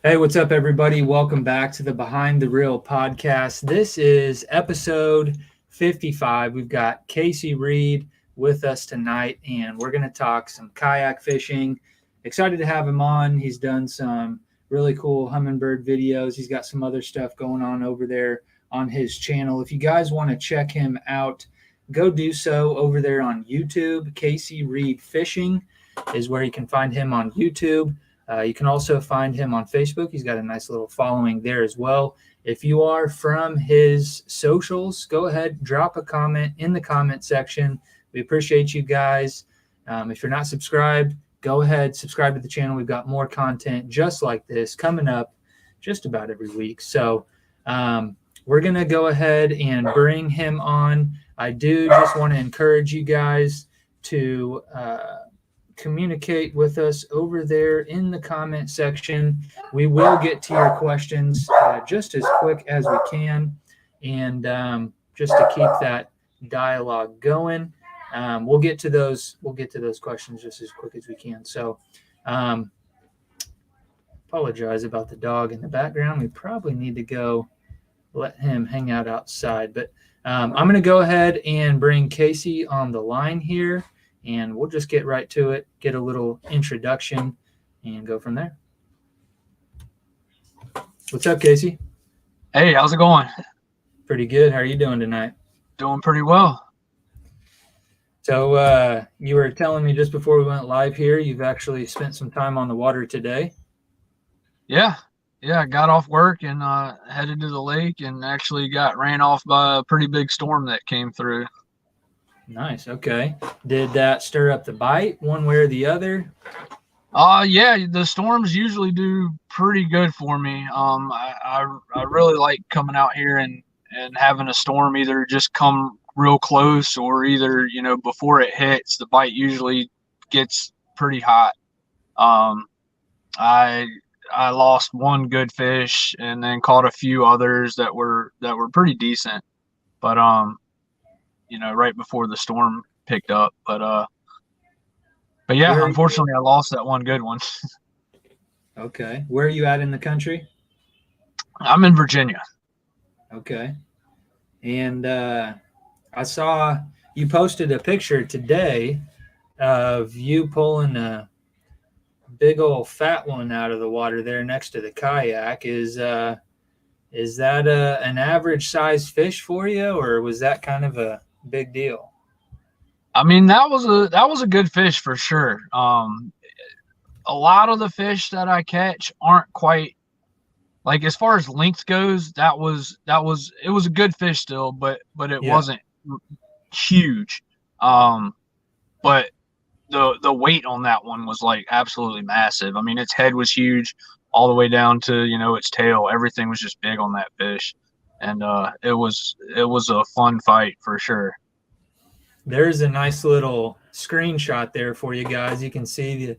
Hey, what's up, everybody? Welcome back to the Behind the Reel podcast. This is episode 55. We've got Casey Reed with us tonight, and we're going to talk some kayak fishing. Excited to have him on. He's done some really cool Humminbird videos. He's got some other stuff going on over there on his channel. If you guys want to check him out, go do so over there on YouTube. Casey Reed Fishing is where you can find him on YouTube. You can also find him on Facebook. He's got a nice little following there as well. If you are from his socials, go ahead, drop a comment in the comment section. We appreciate you guys. If you're not subscribed, go ahead, subscribe to the channel. We've got more content just like this coming up just about every week. So we're going to go ahead and bring him on. I do just want to encourage you guys to communicate with us over there in the comment section. We will get to your questions just as quick as we can, and just to keep that dialogue going, we'll get to those questions just as quick as we can. So apologize about the dog in the background. We probably need to go let him hang out outside, but I'm going to go ahead and bring Casey on the line here, and we'll just get right to it, get a little introduction, and go from there. What's up, Casey? Hey, how's it going? Pretty good. How are you doing tonight? Doing pretty well. So you were telling me just before we went live here, you've actually spent some time on the water today. Yeah, I got off work and headed to the lake and actually got ran off by a pretty big storm that came through. Nice. Okay. Did that stir up the bite one way or the other? Yeah, the storms usually do pretty good for me. I really like coming out here and having a storm either just come real close or either, before it hits, the bite usually gets pretty hot. I lost one good fish and then caught a few others that were pretty decent. But right before the storm picked up. But yeah, unfortunately, I lost that one good one. Okay. Where are you at in the country? I'm in Virginia. Okay. And I saw you posted a picture today of you pulling a big old fat one out of the water there next to the kayak. Is that an average size fish for you, or was that kind of a big deal? I mean, that was a good fish for sure. A lot of the fish that I catch aren't quite like, as far as length goes, it was a good fish still, but it wasn't huge. But the weight on that one was like absolutely massive. I mean, its head was huge all the way down to, its tail. Everything was just big on that fish. And it was a fun fight for sure. There's a nice little screenshot there for you guys. You can see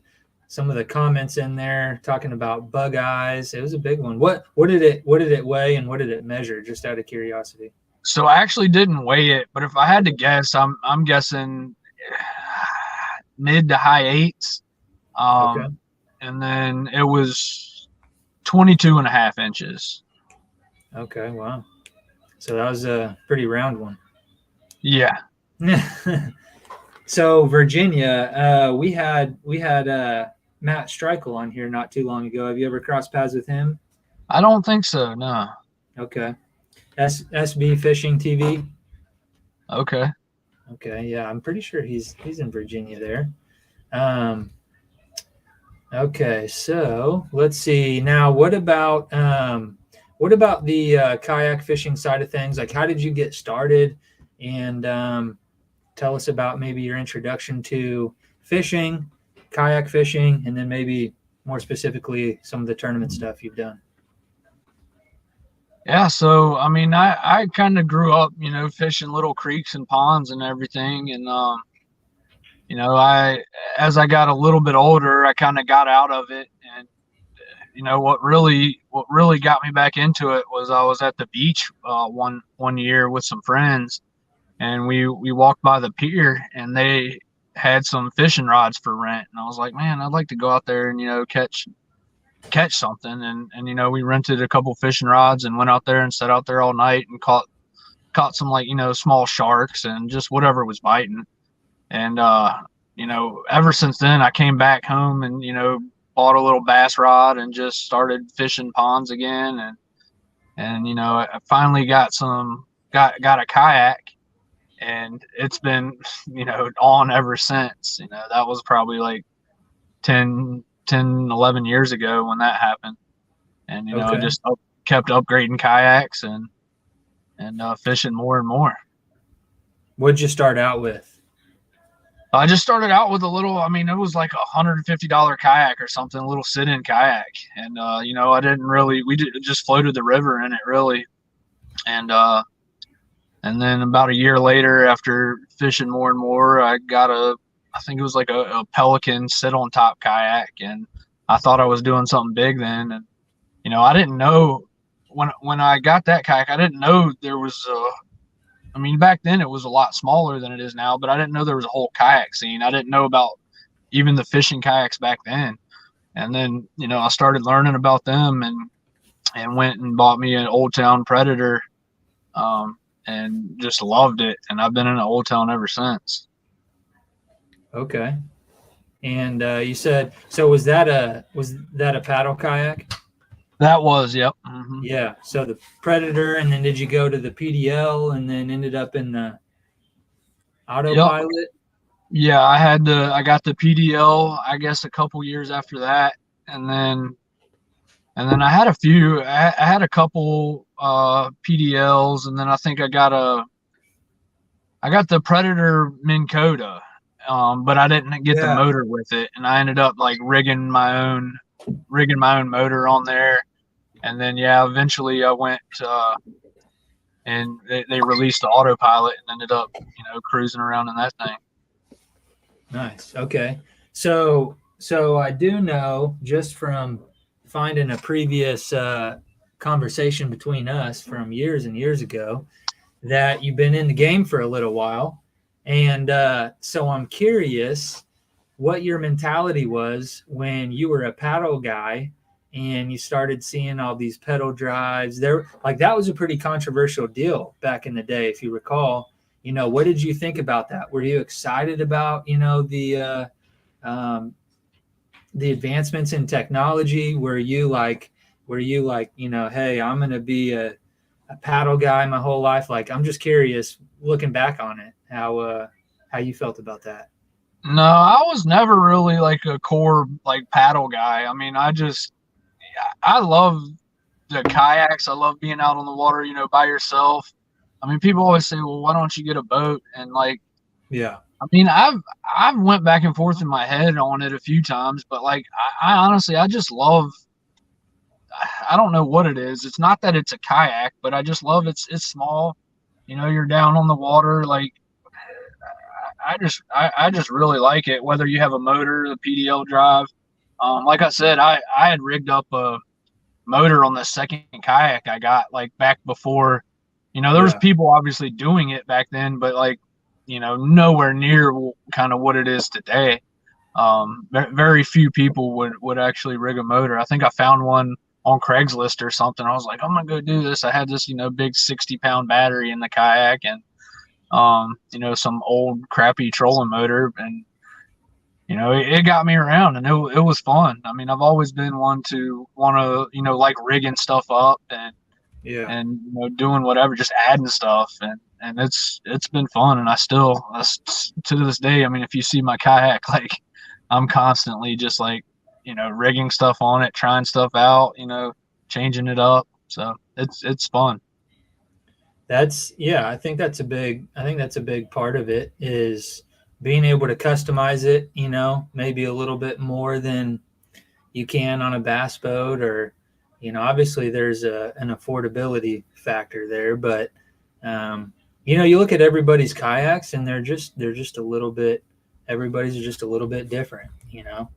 some of the comments in there talking about bug eyes. It was a big one. What did it weigh and what did it measure? Just out of curiosity. So I actually didn't weigh it, but if I had to guess, I'm guessing mid to high eights. Okay. And then it was 22.5 inches. Okay. Wow. So that was a pretty round one. Yeah. So Virginia, we had Matt Streichel on here not too long ago. Have you ever crossed paths with him? I don't think so. No. Okay. SB Fishing TV. Okay. Yeah, I'm pretty sure he's in Virginia there. Okay, so let's see. Now, what about the kayak fishing side of things? Like, how did you get started? And tell us about maybe your introduction to fishing, kayak fishing, and then maybe more specifically some of the tournament stuff you've done. Yeah, so I mean, I kind of grew up, fishing little creeks and ponds and everything, and as I got a little bit older, I kind of got out of it, and what really got me back into it was I was at the beach one year with some friends, and we walked by the pier, and they had some fishing rods for rent, and I was like, man, I'd like to go out there and catch catch something. And you know, we rented a couple fishing rods and went out there and sat out there all night and caught some, like, you know, small sharks and just whatever was biting. And you know, ever since then I came back home and, you know, bought a little bass rod and just started fishing ponds again. And you know, I finally got a kayak, and it's been, you know, on ever since. You know, that was probably like 11 years ago when that happened. And you know, I Okay. just kept upgrading kayaks and fishing more and more. What'd you start out with? I just started out with a little, I mean, it was like $150 kayak or something, a little sit-in kayak. And, you know, just floated the river in it, really. And then about a year later, after fishing more and more, I think it was like a Pelican sit-on-top kayak. And I thought I was doing something big then. And, you know, I didn't know, when I got that kayak, I didn't know there was I mean, back then it was a lot smaller than it is now, but I didn't know there was a whole kayak scene. I didn't know about even the fishing kayaks back then. And then, you know, I started learning about them and went and bought me an Old Town Predator, and just loved it. And I've been in an Old Town ever since. Okay. And you said, so was that a paddle kayak? That was, yep. Mm-hmm. Yeah. So the Predator, and then did you go to the PDL and then ended up in the autopilot? Yep. Yeah, I got the PDL, I guess, a couple years after that. And then I had I had a couple PDLs, and then I think I got the Predator Minn Kota, but I didn't get the motor with it, and I ended up like rigging my own motor on there. And then, yeah, eventually I went and they released the autopilot and ended up, you know, cruising around in that thing. Nice. Okay. So I do know, just from finding a previous conversation between us from years and years ago, that you've been in the game for a little while. And so I'm curious what your mentality was when you were a paddle guy and you started seeing all these pedal drives. That was a pretty controversial deal back in the day, if you recall. You know, what did you think about that? Were you excited about, you know, the advancements in technology? Were you like, you know, hey, I'm going to be a paddle guy my whole life? Like, I'm just curious, looking back on it, how you felt about that. No, I was never really like a core like paddle guy. I mean, I love the kayaks. I love being out on the water, you know, by yourself. I mean, people always say, well, why don't you get a boat? And like, yeah, I mean, I've went back and forth in my head on it a few times, but like, I honestly, I just love, I don't know what it is. It's not that it's a kayak, but I just love it's small. You know, you're down on the water. Like, I just really like it, whether you have a motor, the PDL drive. Like I said, I had rigged up a motor on the second kayak I got, like, back before, you know, there was people obviously doing it back then, but like, you know, nowhere near kind of what it is today. Very few people would actually rig a motor. I think I found one on Craigslist or something. I was like, I'm gonna go do this. I had this, you know, big 60-pound battery in the kayak, and you know, some old crappy trolling motor, and you know, it got me around, and it was fun. I mean, I've always been one to want to, you know, like rigging stuff up and you know, doing whatever, just adding stuff, and it's been fun. And I to this day, I mean, if you see my kayak, like, I'm constantly just like, you know, rigging stuff on it, trying stuff out, you know, changing it up. So it's fun. I think that's a big part of it, is being able to customize it, you know, maybe a little bit more than you can on a bass boat, or, you know, obviously there's an affordability factor there, but you know, you look at everybody's kayaks and they're just a little bit, everybody's just a little bit different, you know?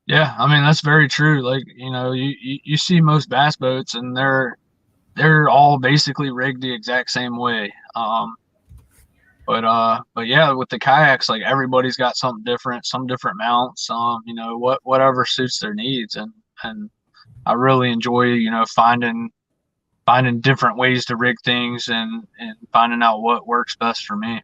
Yeah. I mean, that's very true. Like, you know, you see most bass boats and they're all basically rigged the exact same way. But yeah, with the kayaks, like everybody's got something different, some different mounts, whatever suits their needs, and I really enjoy, finding different ways to rig things and finding out what works best for me.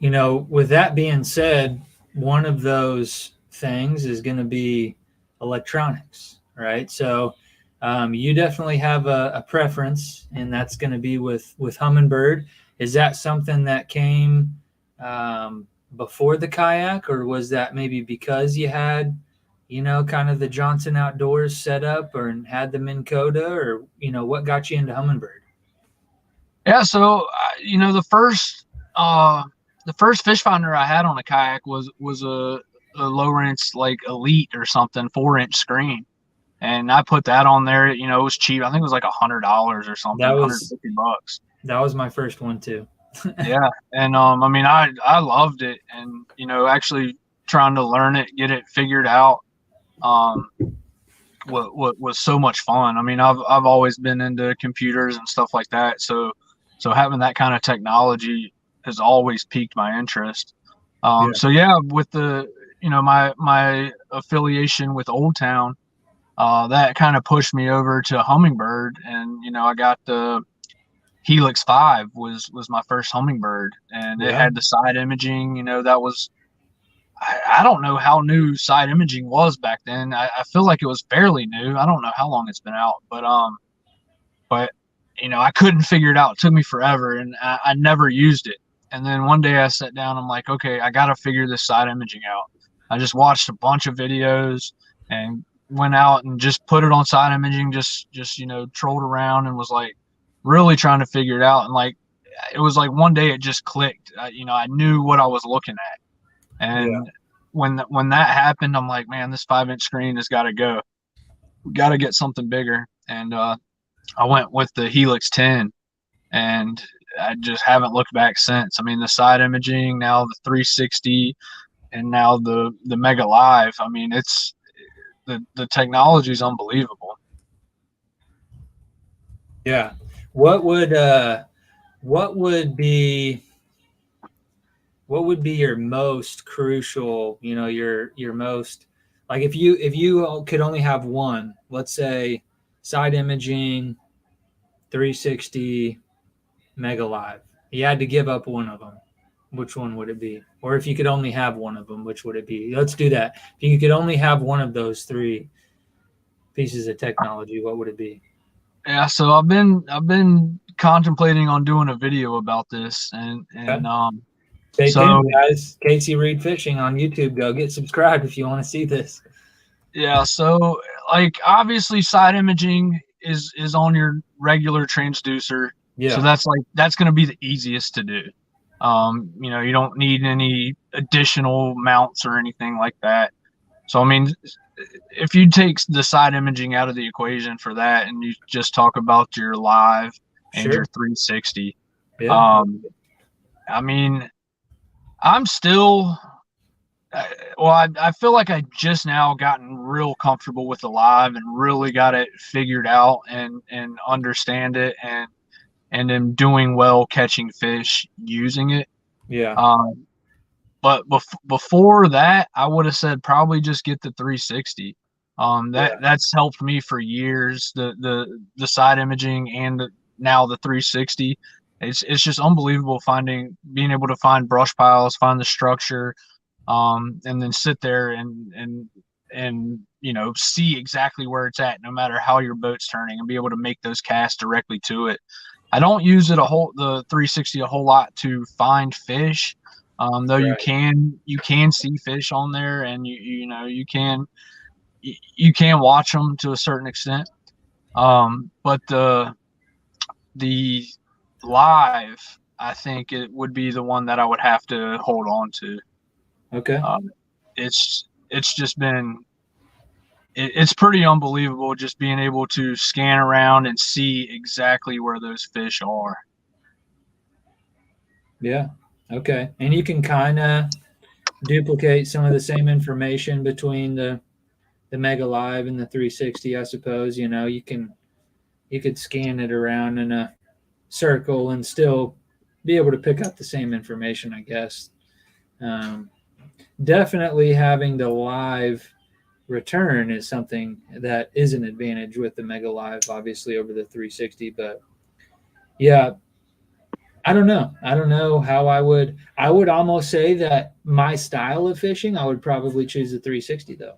With that being said, one of those things is going to be electronics, right? So you definitely have a preference, and that's going to be with Humminbird. Is that something that came before the kayak, or was that maybe because you had, kind of the Johnson Outdoors setup, or had the Minn Kota, or what got you into Humminbird? Yeah, so the first fish finder I had on a kayak was a Lowrance like Elite or something 4-inch screen, and I put that on there. It was cheap. I think it was like $100 or something, That was $150. that was my first one too. Yeah, and I mean, I loved it, and actually trying to learn it, get it figured out, um, what was so much fun. I mean, I've always been into computers and stuff like that, so having that kind of technology has always piqued my interest. Yeah. So yeah, with the my affiliation with Old Town, that kind of pushed me over to Humminbird, and I got the Helix 5 was my first Humminbird, and it Yeah. had the side imaging. That was I don't know how new side imaging was back then. I feel like it was fairly new. I don't know how long it's been out, but I couldn't figure it out. It took me forever, and I never used it. And then one day I sat down. I'm like, okay, I got to figure this side imaging out. I just watched a bunch of videos and went out and just put it on side imaging. Just trolled around and was like really trying to figure it out. And like it was like one day it just clicked. I knew what I was looking at. And when that happened, I'm like, man, this 5-inch screen has got to go. We got to get something bigger. And I went with the Helix 10, and I just haven't looked back since. I mean, the side imaging, now the 360, and now the Mega Live. I mean, it's the technology is unbelievable. Yeah. What would what would be your most crucial, your most, like, if you could only have one, let's say side imaging, 360, Mega Live. You had to give up one of them. Which one would it be? Or if you could only have one of them, which would it be? Let's do that. If you could only have one of those three pieces of technology, what would it be? Yeah, so I've been contemplating on doing a video about this, and Stay so tuned, guys. Casey Reed Fishing on YouTube. Go get subscribed if you want to see this. yeah, so like obviously side imaging is on your regular transducer. Yeah. So that's going to be the easiest to do. You don't need any additional mounts or anything like that. So I mean, if you take the side imaging out of the equation for that, and you just talk about your live and Sure. your 360, Yeah. I mean, I'm still I feel like I just now gotten real comfortable with the live and really got it figured out and understand it and am doing well catching fish using it. Yeah. But before that, I would have said probably just get the 360. That's helped me for years. The side imaging and now the 360. It's just unbelievable being able to find brush piles, find the structure, and then sit there and see exactly where it's at, no matter how your boat's turning, and be able to make those casts directly to it. I don't use the 360 a whole lot to find fish, though Right. you can see fish on there, and you can watch them to a certain extent. But the live, I think it would be the one that I would have to hold on to. Okay. It's just been it's pretty unbelievable just being able to scan around and see exactly where those fish are. Yeah. Okay. And you can kind of duplicate some of the same information between the Mega Live and the 360, I suppose. You could scan it around in a circle and still be able to pick up the same information, I guess. Definitely having the live return is something that is an advantage with the Mega Live, obviously over the 360. But yeah, I don't know. I don't know how I would. I would almost say that my style of fishing, I would probably choose the 360 though.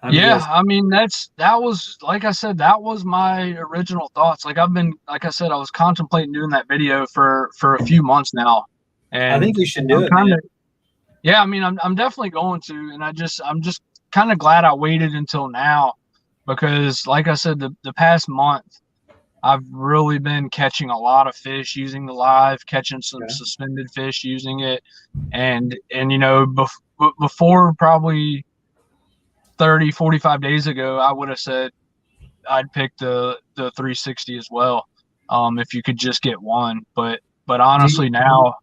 I'm Yeah, just I mean that was like I said, that was my original thoughts. Like I said, I was contemplating doing that video for a few months now, I think and you should and do I'm it, kind man. of yeah. I mean, I'm definitely going to, and I'm just kind of glad I waited until now, because like I said, the past month I've really been catching a lot of fish using the live, catching some Okay. suspended fish using it, and you know before probably 30, 45 days ago, I would have said I'd pick the 360 as well, if you could just get one. But Do you, honestly, now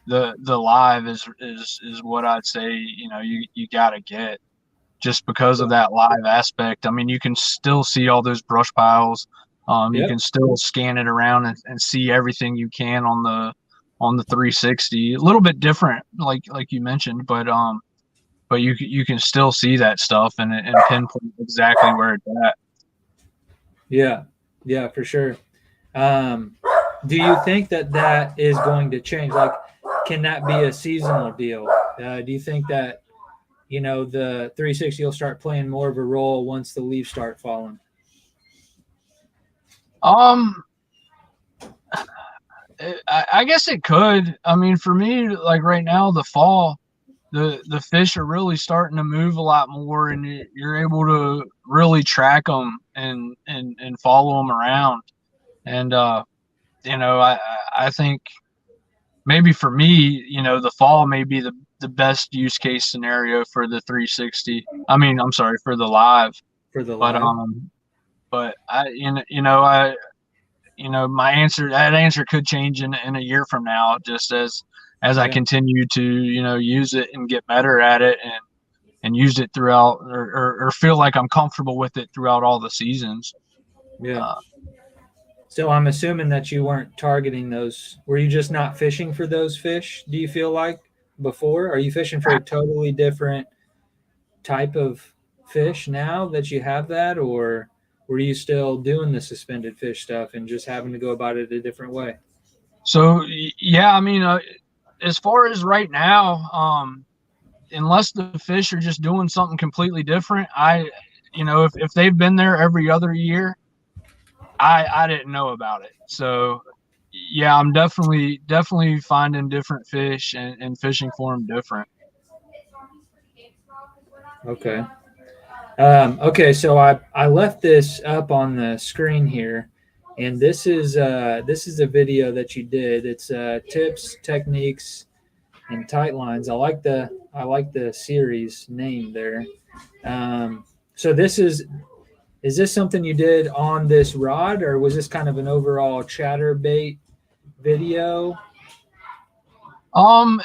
the live is what I'd say. You know, you gotta get, just because of that live aspect. I mean, you can still see all those brush piles. You yep. can still scan it around and see everything you can on the 360. A little bit different, like you mentioned, but you can still see that stuff and pinpoint exactly where it's at. Yeah. Yeah, for sure. Um, do you think that that is going to change? Like, can that be a seasonal deal? Do you think that the 360 will start playing more of a role once the leaves start falling? Um, I guess it could. I mean, for me, like right now, the fall, the fish are really starting to move a lot more, and you're able to really track them and follow them around. And you know, I think maybe for me, you know, the fall may be the best use case scenario for the 360. I mean, I'm sorry, for the live, For the but live? my answer could change in a year from now, just as I Yeah. continue to, you know, use it and get better at it and use it throughout, or feel like I'm comfortable with it throughout all the seasons. Yeah. Uh, So I'm assuming that you weren't targeting those. Were you just not fishing for those fish? Do you feel like before? Are you fishing for a totally different type of fish now that you have that, or were you still doing the suspended fish stuff and just having to go about it a different way? so yeah, I mean, as far as right now, unless the fish are just doing something completely different, if they've been there every other year, I didn't know about it. So yeah, I'm definitely finding different fish and fishing for them different. Okay. Okay, so I left this up on the screen here, and this is a video that you did. It's tips, techniques, and tight lines. I like the series name there. So is this something you did on this rod, or was this kind of an overall chatterbait video? Um,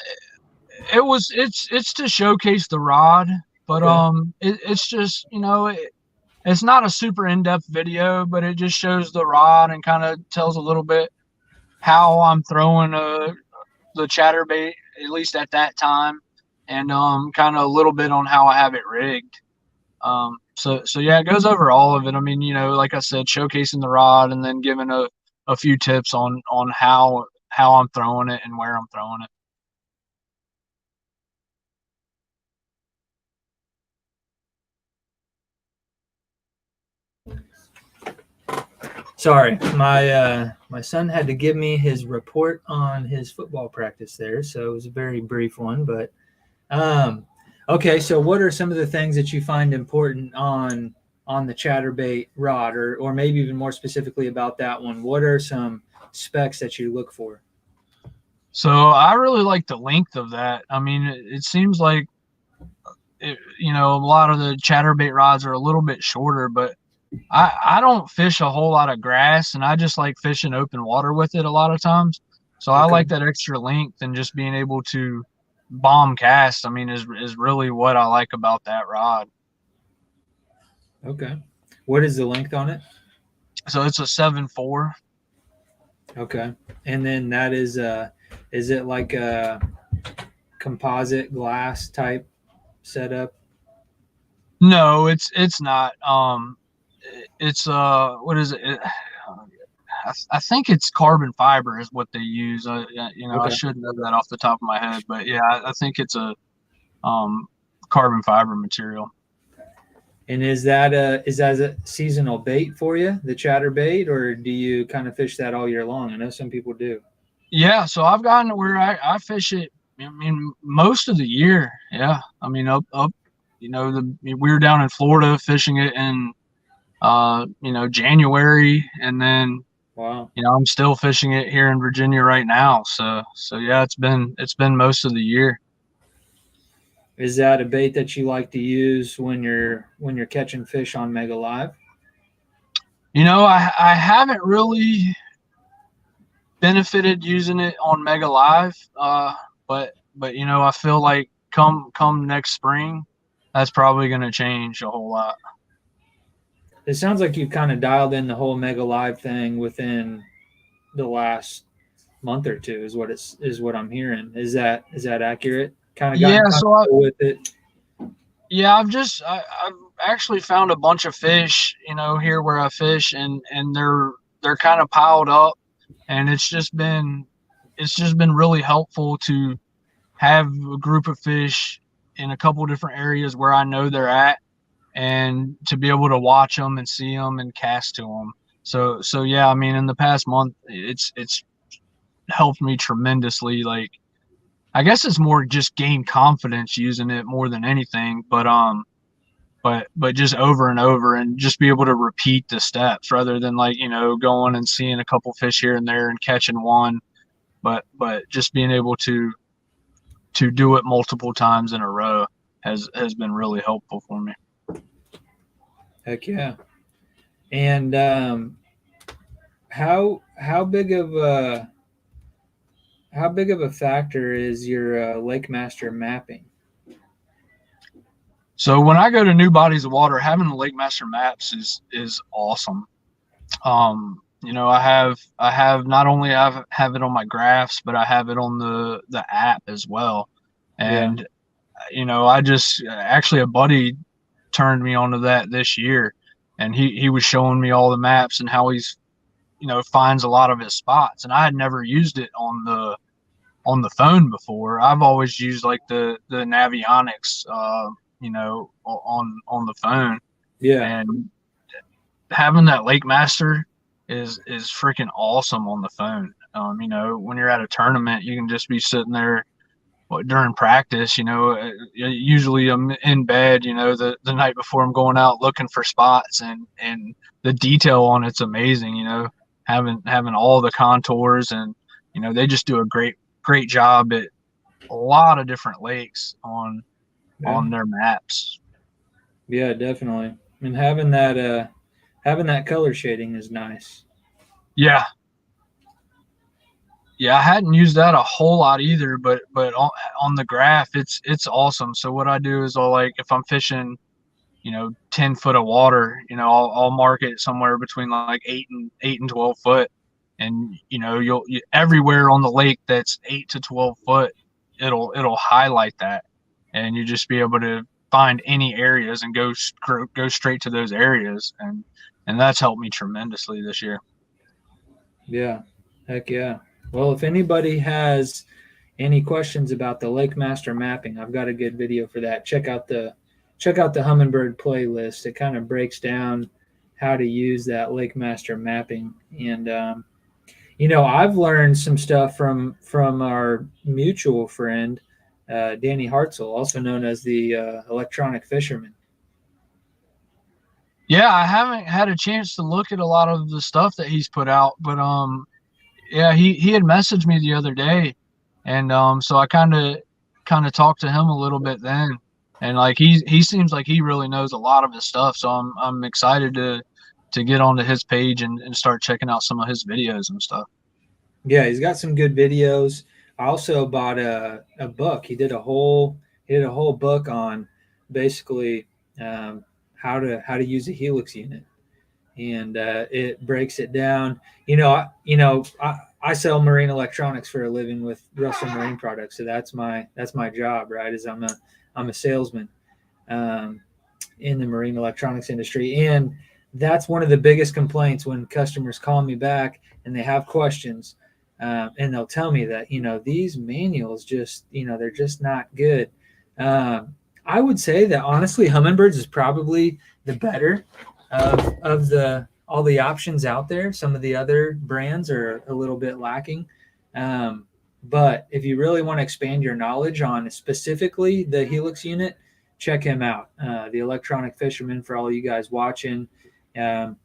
it's to showcase the rod, but Okay. it's just, it's not a super in-depth video, but it just shows the rod and kind of tells a little bit how I'm throwing the chatterbait, at least at that time, and kind of a little bit on how I have it rigged. So yeah, it goes over all of it. I mean, like I said, showcasing the rod and then giving a few tips on how I'm throwing it and where I'm throwing it. Sorry, my son had to give me his report on his football practice there, so it was a very brief one. But um, okay, so what are some of the things that you find important on the chatterbait rod, or maybe even more specifically about that one? What are some specs that you look for? So I really like the length of that. I mean, it seems like a lot of the chatterbait rods are a little bit shorter, but I don't fish a whole lot of grass, and I just like fishing open water with it a lot of times. So I Okay, like that extra length and just being able to bomb cast. I mean, is really what I like about that rod. okay. What is the length on it? So it's a 7.4. Okay. And then that is it like a composite glass type setup? No, it's not. It's what is it? I think it's carbon fiber is what they use. I Okay. should know that off the top of my head, but yeah, I think it's a um, carbon fiber material. And is that a seasonal bait for you, the chatter bait, or do you kind of fish that all year long? I know some people do. Yeah, so I've gotten to where I fish it. I mean, most of the year. Yeah, I mean, up. We were down in Florida fishing it in January, and then Wow. I'm still fishing it here in Virginia right now. So yeah, it's been most of the year. Is that a bait that you like to use when you're catching fish on Mega Live? I haven't really benefited using it on Mega Live, but I feel like come next spring, that's probably going to change a whole lot. It sounds like you've kind of dialed in the whole Mega Live thing within the last month or two. Is what I'm hearing. Is that accurate? Kind of Yeah, gotten so comfortable with it. yeah, I've actually found a bunch of fish, here where I fish, and they're kind of piled up, and it's just been really helpful to have a group of fish in a couple different areas where I know they're at, and to be able to watch them and see them and cast to them. So yeah, I mean, in the past month, it's helped me tremendously. Like, I guess it's more just gain confidence using it more than anything, but just over and over, and just be able to repeat the steps rather than, like, going and seeing a couple fish here and there and catching one, but just being able to do it multiple times in a row has been really helpful for me. Heck yeah. And how big of a factor is your Lakemaster mapping? So when I go to new bodies of water, having the Lakemaster maps is awesome. I have not only have it on my graphs, but I have it on the app as well. Yeah. And I just actually, a buddy turned me onto that this year, and he was showing me all the maps and how he's finds a lot of his spots, and I had never used it on the phone before. I've always used like the Navionics, on the phone, Yeah. and having that Lake Master is freaking awesome on the phone. When you're at a tournament, you can just be sitting there during practice. Usually I'm in bed, the night before I'm going out looking for spots, and the detail on it's amazing. Having all the contours, and they just do a great job at a lot of different lakes Yeah. on their maps. Yeah, definitely. And having that color shading is nice. Yeah, yeah, I hadn't used that a whole lot either, but on the graph, it's awesome. So what I do is, I'll, like, if I'm fishing, 10 foot of water, I'll mark it somewhere between like 8 and 12 foot, and everywhere on the lake that's 8 to 12 foot, it'll highlight that, and you just be able to find any areas and go straight to those areas, and that's helped me tremendously this year. Yeah. Heck yeah. Well, if anybody has any questions about the Lakemaster mapping, I've got a good video for that. Check out the Humminbird playlist. It kind of breaks down how to use that Lakemaster mapping. And I've learned some stuff from our mutual friend, Danny Hartzell, also known as the electronic fisherman. Yeah, I haven't had a chance to look at a lot of the stuff that he's put out, but yeah, he had messaged me the other day, and so I kind of talked to him a little bit then, and like he seems like he really knows a lot of his stuff, so I'm excited to get onto his page and start checking out some of his videos and stuff. Yeah, he's got some good videos. I also bought a book. He did a whole book on basically how to use a helix unit. and it breaks it down. I sell marine electronics for a living with Russell Marine Products, so that's my job, right? Is I'm a salesman um, in the marine electronics industry, and that's one of the biggest complaints when customers call me back and they have questions, and they'll tell me that these manuals just they're just not good. I would say that honestly, Humminbirds is probably the better of the all the options out there. Some of the other brands are a little bit lacking. But if you really want to expand your knowledge on specifically the Helix unit, check him out. The Electronic Fisherman, for all you guys watching. Um,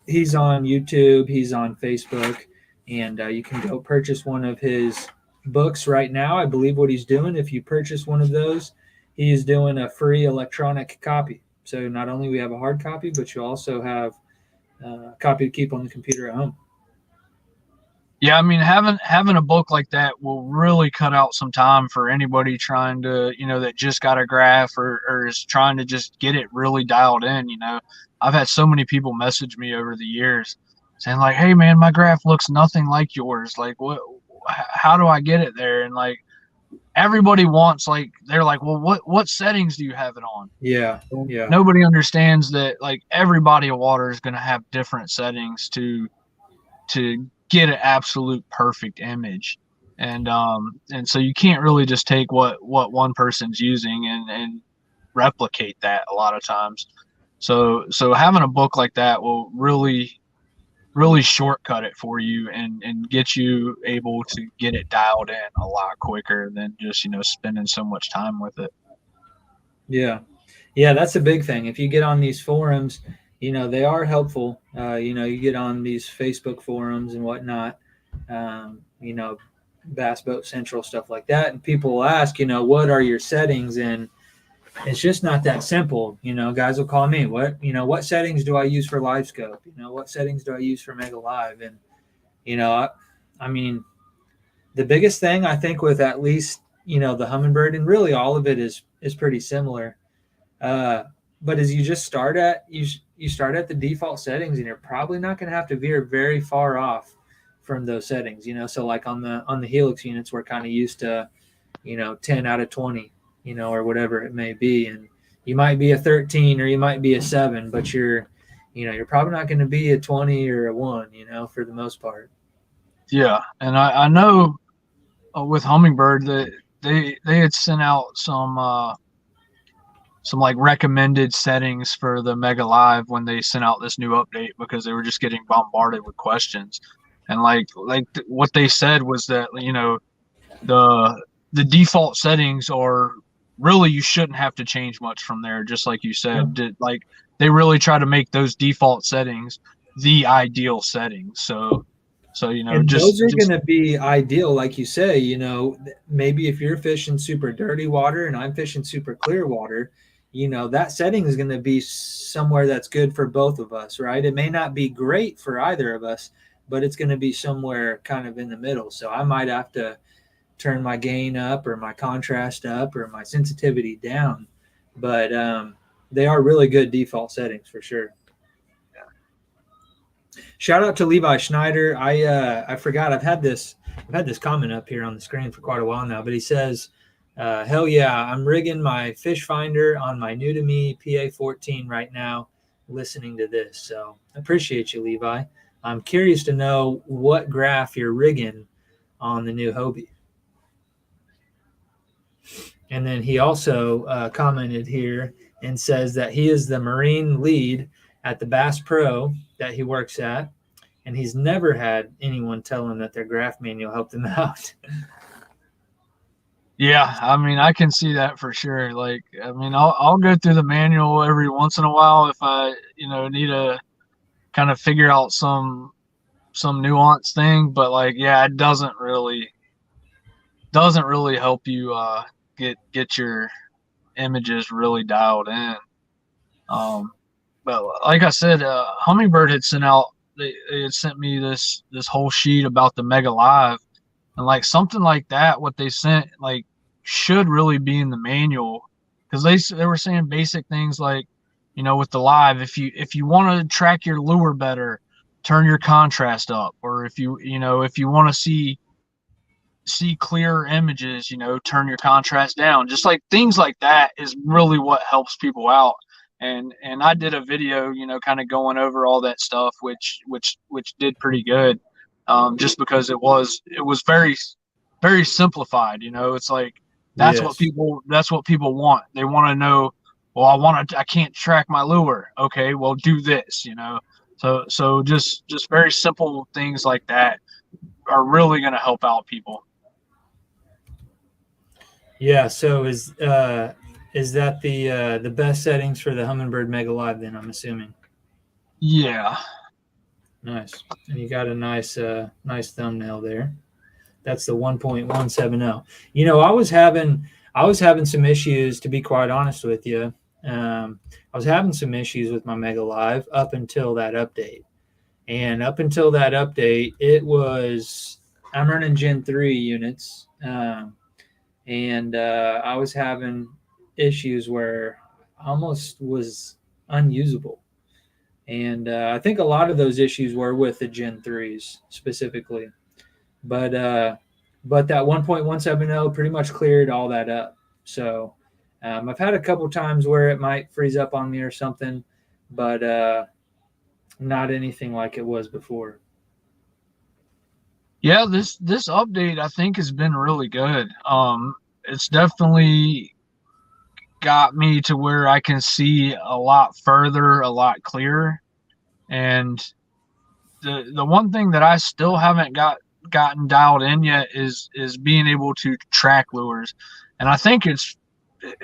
he's on YouTube, he's on Facebook, and you can go purchase one of his books right now. I believe what he's doing, if you purchase one of those, he is doing a free electronic copy. So not only we have a hard copy, but you also have a copy to keep on the computer at home. Yeah, I mean, having a book like that will really cut out some time for anybody trying to, that just got a graph or is trying to just get it really dialed in. I've had so many people message me over the years saying like, "Hey man, my graph looks nothing like yours. Like, how do I get it there?" And like, everybody wants, like, they're like, "Well, what settings do you have it on?" Yeah. Nobody understands that like every body of water is going to have different settings to get an absolute perfect image, and so you can't really just take what one person's using and replicate that a lot of times. So having a book like that will really shortcut it for you and get you able to get it dialed in a lot quicker than just spending so much time with it. Yeah, that's a big thing. If you get on these forums, they are helpful. You get on these Facebook forums and whatnot, Bass Boat Central, stuff like that, and people will ask, what are your settings? And it's just not that simple. Guys will call me, what settings do I use for live scope? What settings do I use for Mega Live? And I mean, the biggest thing I think with at least the Humminbird, and really all of it is pretty similar. But as you just start at you start at the default settings, and you're probably not going to have to veer very far off from those settings. So like on the Helix units, we're kind of used to 10 out of 20, or whatever it may be, and you might be a 13 or you might be a 7, but you're probably not going to be a 20 or a 1, for the most part. Yeah, and I know with Humminbird that they had sent out some like recommended settings for the Mega Live when they sent out this new update, because they were just getting bombarded with questions. And like what they said was that the default settings are really, you shouldn't have to change much from there. Just like you said, like they really try to make those default settings the ideal settings. So and those are going to be ideal, like you say. Maybe if you're fishing super dirty water and I'm fishing super clear water, that setting is going to be somewhere that's good for both of us, right? It may not be great for either of us, but it's going to be somewhere kind of in the middle. So I might have to turn my gain up or my contrast up or my sensitivity down, but they are really good default settings for sure. Shout out to Levi Schneider. I forgot I've had this comment up here on the screen for quite a while now, but he says, hell yeah, I'm rigging my fish finder on my new to me PA14 right now, listening to this. So I appreciate you, Levi. I'm curious to know what graph you're rigging on the new Hobie. And then he also commented here and says that he is the Marine lead at the Bass Pro that he works at, and he's never had anyone tell him that their graph manual helped him out. Yeah, I mean, I can see that for sure. Like, I mean, I'll go through the manual every once in a while if I, need to kind of figure out some nuance thing. But like, yeah, it doesn't really help you get your images really dialed in. But like I said, Humminbird had sent out. They had sent me this whole sheet about the Mega Live. And like something like that, what they sent like should really be in the manual, because they were saying basic things like with the live, if you want to track your lure better, turn your contrast up, or if you want to see clearer images, turn your contrast down. Just like things like that is really what helps people out. And I did a video, kind of going over all that stuff, which did pretty good, just because it was very very simplified. It's like Yes. that's what people want. They want to know. Well, I can't track my lure. Okay, well do this. So just very simple things like that are really going to help out people. Yeah. So is that the best settings for the Humminbird Mega Live? Then I'm assuming. Yeah. Nice. And you got a nice thumbnail there. That's the 1.170. I was having some issues, to be quite honest with you. I was having some issues with my Mega Live up until that update. And up until that update, I'm running Gen 3 units. And I was having issues where almost was unusable. And I think a lot of those issues were with the Gen 3s specifically. But but that 1.170 pretty much cleared all that up. So I've had a couple times where it might freeze up on me or something, but not anything like it was before. Yeah, this update I think has been really good. It's definitely got me to where I can see a lot further, a lot clearer. And the one thing that I still haven't gotten dialed in yet is being able to track lures. And I think it's,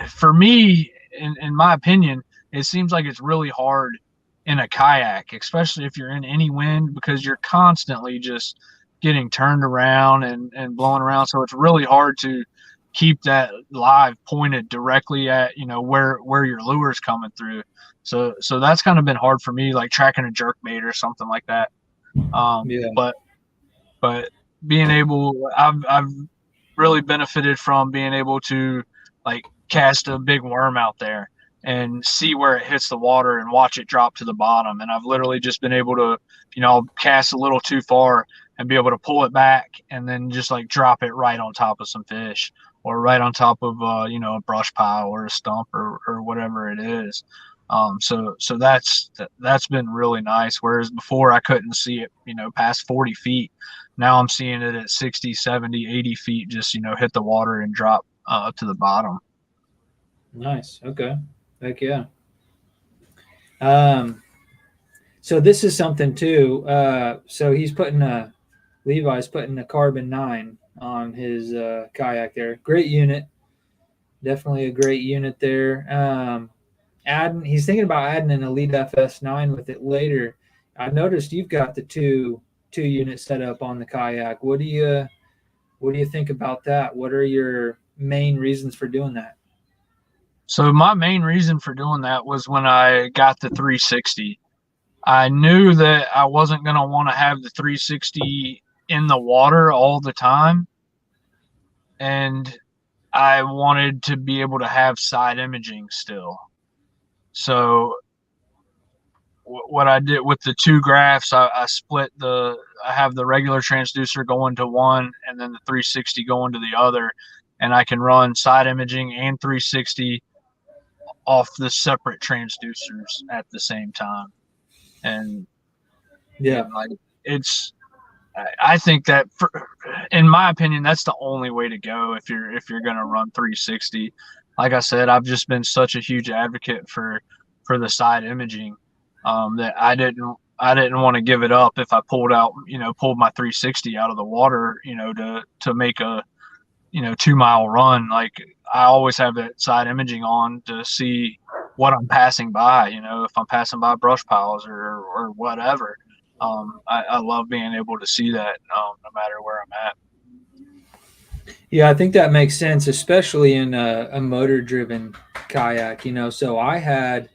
for me, in my opinion, it seems like it's really hard in a kayak, especially if you're in any wind, because you're constantly just getting turned around and blowing around. So it's really hard to keep that live pointed directly at, where your lure's coming through. So that's kind of been hard for me, like tracking a jerk bait or something like that. Yeah. But being able, I've really benefited from being able to like cast a big worm out there and see where it hits the water and watch it drop to the bottom. And I've literally just been able to, cast a little too far and be able to pull it back and then just like drop it right on top of some fish or right on top of, a brush pile or a stump or whatever it is. So that's been really nice. Whereas before I couldn't see it, past 40 feet. Now I'm seeing it at 60, 70, 80 feet, just, hit the water and drop to the bottom. Nice. Okay. Heck yeah. So this is something too. So Levi's putting a carbon 9 on his kayak there. Great unit. Definitely a great unit there. He's thinking about adding an Elite FS9 with it later. I noticed you've got the two unit set up on the kayak. What do you think about that? What are your main reasons for doing that? So my main reason for doing that was when I got the 360. I knew that I wasn't going to want to have the 360 in the water all the time. And I wanted to be able to have side imaging still. So what I did with the two graphs, I have the regular transducer going to one and then the 360 going to the other. And I can run side imaging and 360 off the separate transducers at the same time. And Yeah, like I think that in my opinion, that's the only way to go if you're going to run 360. Like I said, I've just been such a huge advocate for the side imaging, that I didn't want to give it up if I pulled my 360 out of the water, to make a 2-mile run. Like I always have that side imaging on to see what I'm passing by, if I'm passing by brush piles or whatever. I love being able to see that, no matter where I'm at. yeah, I think that makes sense, especially in a motor-driven kayak. So I had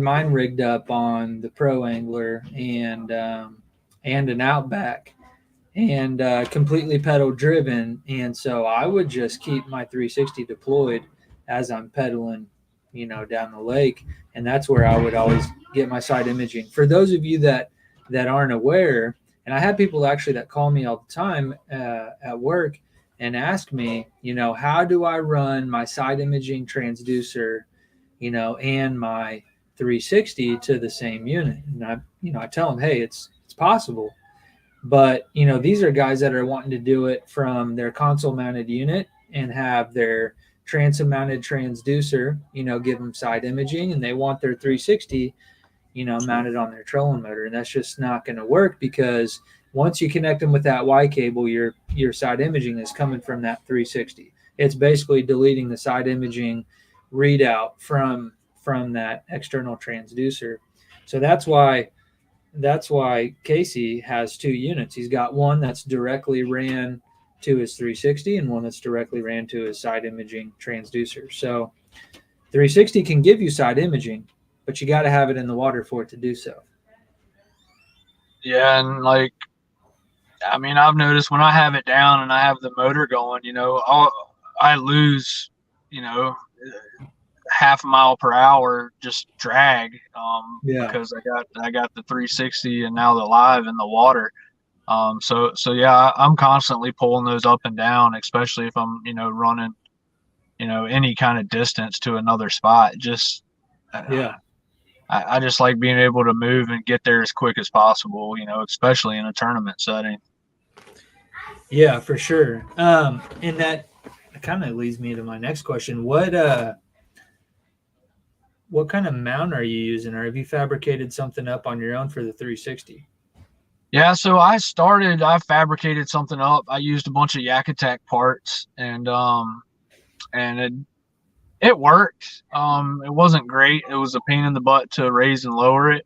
mine rigged up on the Pro Angler and an Outback, and completely pedal driven. And so I would just keep my 360 deployed as I'm pedaling down the lake. And that's where I would always get my side imaging. For those of you that aren't aware, and I have people actually that call me all the time at work and ask me, how do I run my side imaging transducer, and my 360 to the same unit? And I tell them, hey, it's possible. But, these are guys that are wanting to do it from their console mounted unit and have their transom mounted transducer, give them side imaging, and they want their 360, mounted on their trolling motor. And that's just not going to work, because once you connect them with that Y cable, your side imaging is coming from that 360. It's basically deleting the side imaging readout from that external transducer. So that's why Casey has two units. He's got one that's directly ran to his 360 and one that's directly ran to his side imaging transducer. So 360 can give you side imaging, but you got to have it in the water for it to do so. Yeah, and I've noticed when I have it down and I have the motor going, I lose, half a mile per hour just drag, because I got the 360 and now the live in the water. So yeah, I'm constantly pulling those up and down, especially if I'm running any kind of distance to another spot. Just I just like being able to move and get there as quick as possible, especially in a tournament setting. Yeah, for sure. And that kind of leads me to my next question. What kind of mount are you using, or have you fabricated something up on your own for the 360? Yeah, so I fabricated something up. I used a bunch of Yak Attack parts, and it worked. It wasn't great. It was a pain in the butt to raise and lower it.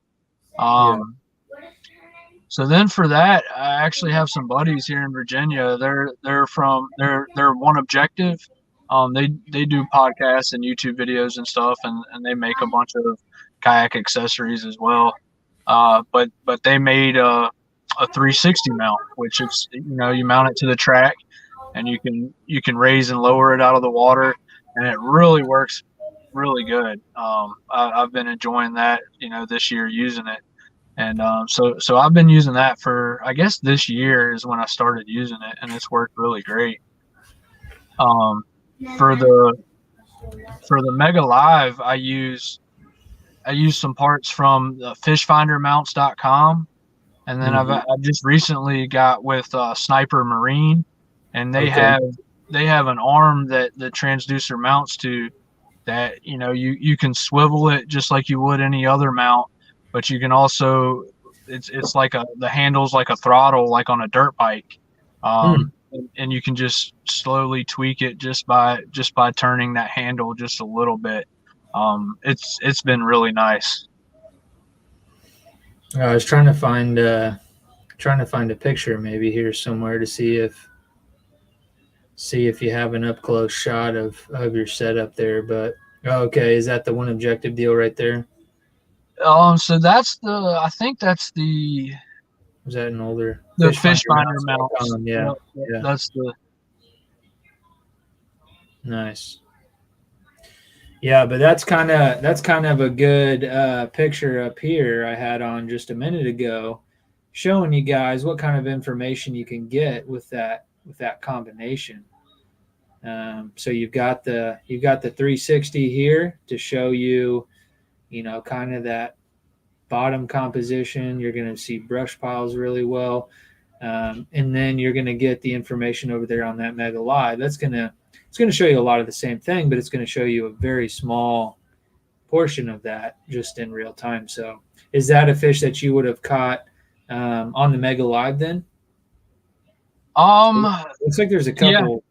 So then for that, I actually have some buddies here in Virginia. They're One Objective. They do podcasts and YouTube videos and stuff, and they make a bunch of kayak accessories as well. But they made a 360 mount, which is you mount it to the track, and you can raise and lower it out of the water, and it really works really good. I've been enjoying that this year using it. And so I've been using that for, I guess this year is when I started using it, and it's worked really great. For the Mega Live, I use some parts from the fishfindermounts.com, and then I just recently got with Sniper Marine, and they have an arm that the transducer mounts to, that you can swivel it just like you would any other mount. But you can also, it's like the handle's like a throttle, like on a dirt bike, and you can just slowly tweak it just by turning that handle just a little bit. It's been really nice. I was trying to find a picture maybe here somewhere to see if you have an up close shot of your setup there. But okay, is that the One Objective deal right there? So I think that's the. Was that an older? The fish finder mount. Yeah. That's the. Nice. Yeah, but that's kind of a good picture up here I had on just a minute ago, showing you guys what kind of information you can get with that combination. So you've got the 360 here to show you, kind of that bottom composition. You're going to see brush piles really well. And then you're going to get the information over there on that Mega Live. It's going to show you a lot of the same thing, but it's going to show you a very small portion of that just in real time. So is that a fish that you would have caught on the Mega Live then? Looks like there's a couple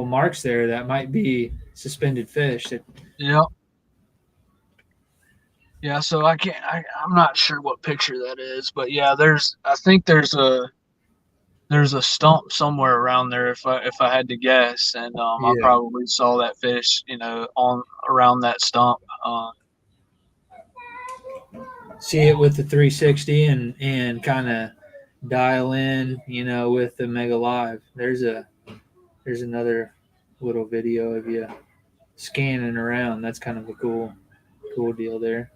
marks there that might be suspended fish. Yeah, so I'm not sure what picture that is, but yeah, I think there's a stump somewhere around there if I had to guess, and I probably saw that fish, on around that stump. See it with the 360 and kind of dial in, with the Mega Live. There's another little video of you scanning around. That's kind of a cool deal there.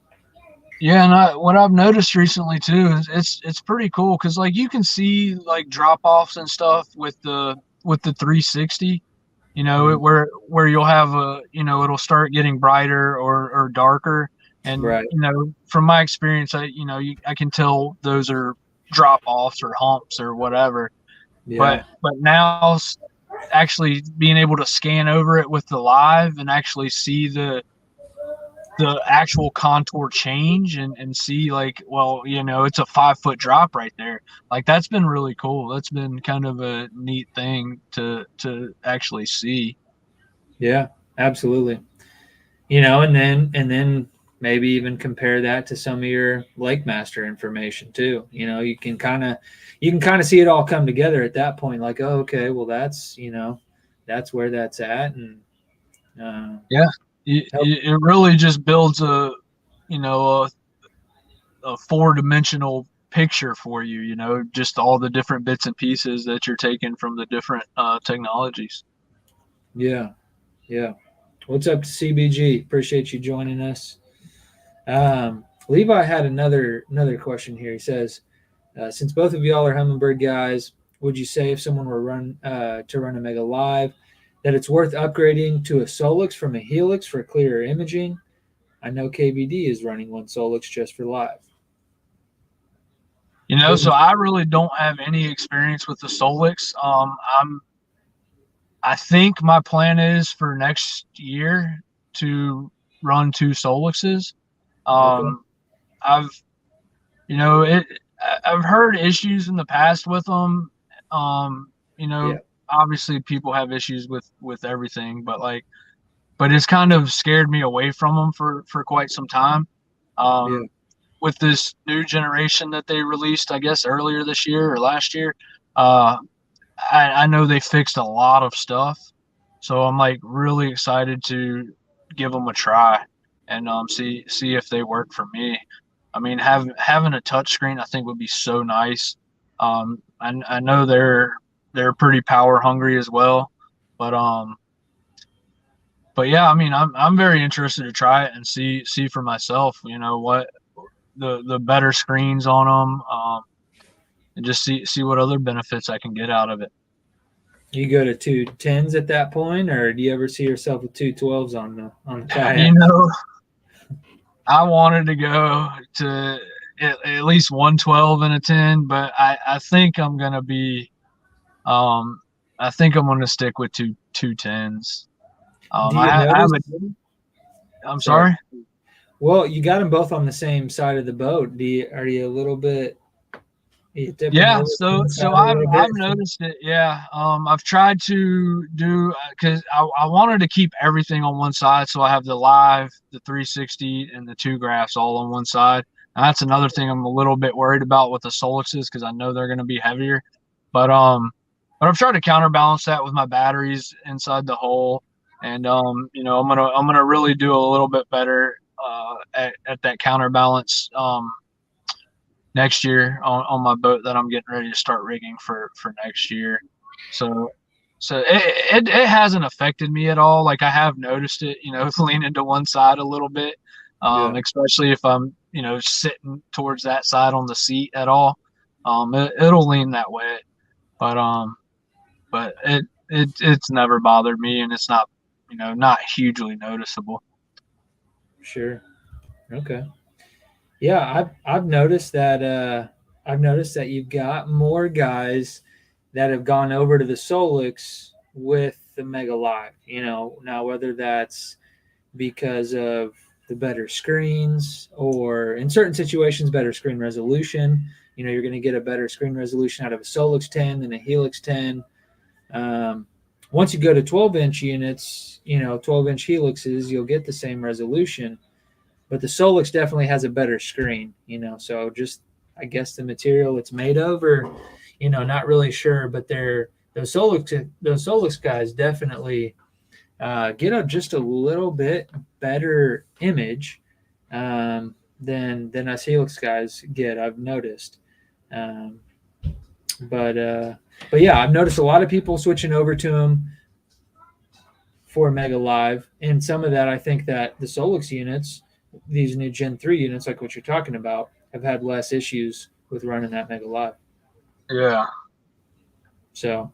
Yeah, and what I've noticed recently too is it's pretty cool because like you can see like drop offs and stuff with the 360. You know, Mhm. where you'll have it'll start getting brighter or darker, and Right. from my experience, I can tell those are drop offs or humps or whatever. Yeah. But now actually being able to scan over it with the live and actually see the actual contour change and see like, well, it's a 5 foot drop right there. Like that's been really cool. That's been kind of a neat thing to actually see. Yeah. Absolutely. And then maybe even compare that to some of your Lakemaster information too. You can kind of see it all come together at that point. Like, oh, okay, well, that's where that's at, and Yeah, help. it really just builds you know a 4 dimensional picture for you. Just all the different bits and pieces that you're taking from the different technologies. Yeah, yeah. What's up to CBG? Appreciate you joining us. Levi had another question here. He says, since both of y'all are Humminbird guys, would you say if someone were to run a Mega Live, that it's worth upgrading to a Solix from a Helix for clearer imaging? I know KVD is running one Solix just for live. So I really don't have any experience with the Solix. I think my plan is for next year to run 2 Solixes. Okay. Um, I've you know it. I've heard issues in the past with them. Um, you Yeah. know, Obviously people have issues with everything, but it's kind of scared me away from them for quite some time. Yeah. With this new generation that they released, I guess earlier this year or last year, uh, I know they fixed a lot of stuff, so I'm like really excited to give them a try and see if they work for me. I mean, having a touch screen I think would be so nice. I know they're pretty power hungry as well, but yeah, I mean, I'm very interested to try it and see for myself. What the better screens on them, and just see what other benefits I can get out of it. You go to 210s at that point, or do you ever see yourself with 212s on the You kayak? know, I wanted to go to at least 112 and a 10, but I think I'm gonna be um I think I'm gonna stick with two tens. Do you I have notice? a I'm Sorry. sorry. Well, you got them both on the same side of the boat. Are you a little bit? Are you tipping Yeah, over so one so side a I've little I've bit? noticed it. Yeah, I've tried to do because I wanted to keep everything on one side, so I have the live, the 360, and the 2 graphs all on one side. And that's another thing I'm a little bit worried about with the Solixes because I know they're going to be heavier. But but I've tried to counterbalance that with my batteries inside the hole, and I'm gonna really do a little bit better at that counterbalance. Next year on my boat that I'm getting ready to start rigging for next year. So it hasn't affected me at all. Like I have noticed it, leaning to one side a little bit, Yeah, especially if I'm sitting towards that side on the seat at all. It'll lean that way, but it's never bothered me, and it's not hugely noticeable. sure. Okay. Yeah, I've noticed that you've got more guys that have gone over to the Solix with the Mega Live. Now whether that's because of the better screens or in certain situations better screen resolution. You're going to get a better screen resolution out of a Solix 10 than a Helix 10. Once you go to 12-inch units, 12-inch Helixes, you'll get the same resolution, but the Solix definitely has a better screen. So just I guess the material it's made of, or not really sure, but those Solix guys definitely get just a little bit better image than us Helix guys get. I've noticed, um, but yeah, I've noticed a lot of people switching over to them for Mega Live, and some of that I think that the Solix units, these new Gen 3 units, like what you're talking about, have had less issues with running that Mega Live. Yeah. So,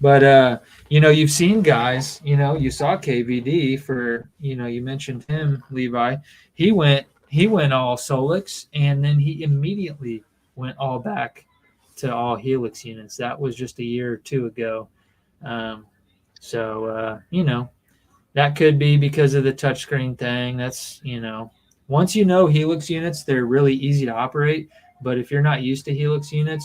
but you've seen guys, you saw KVD for, you mentioned him, Levi. He went all Solix, and then he immediately went all back to all Helix units. That was just a year or two ago. That could be because of the touchscreen thing. That's, once Helix units, they're really easy to operate. But if you're not used to Helix units,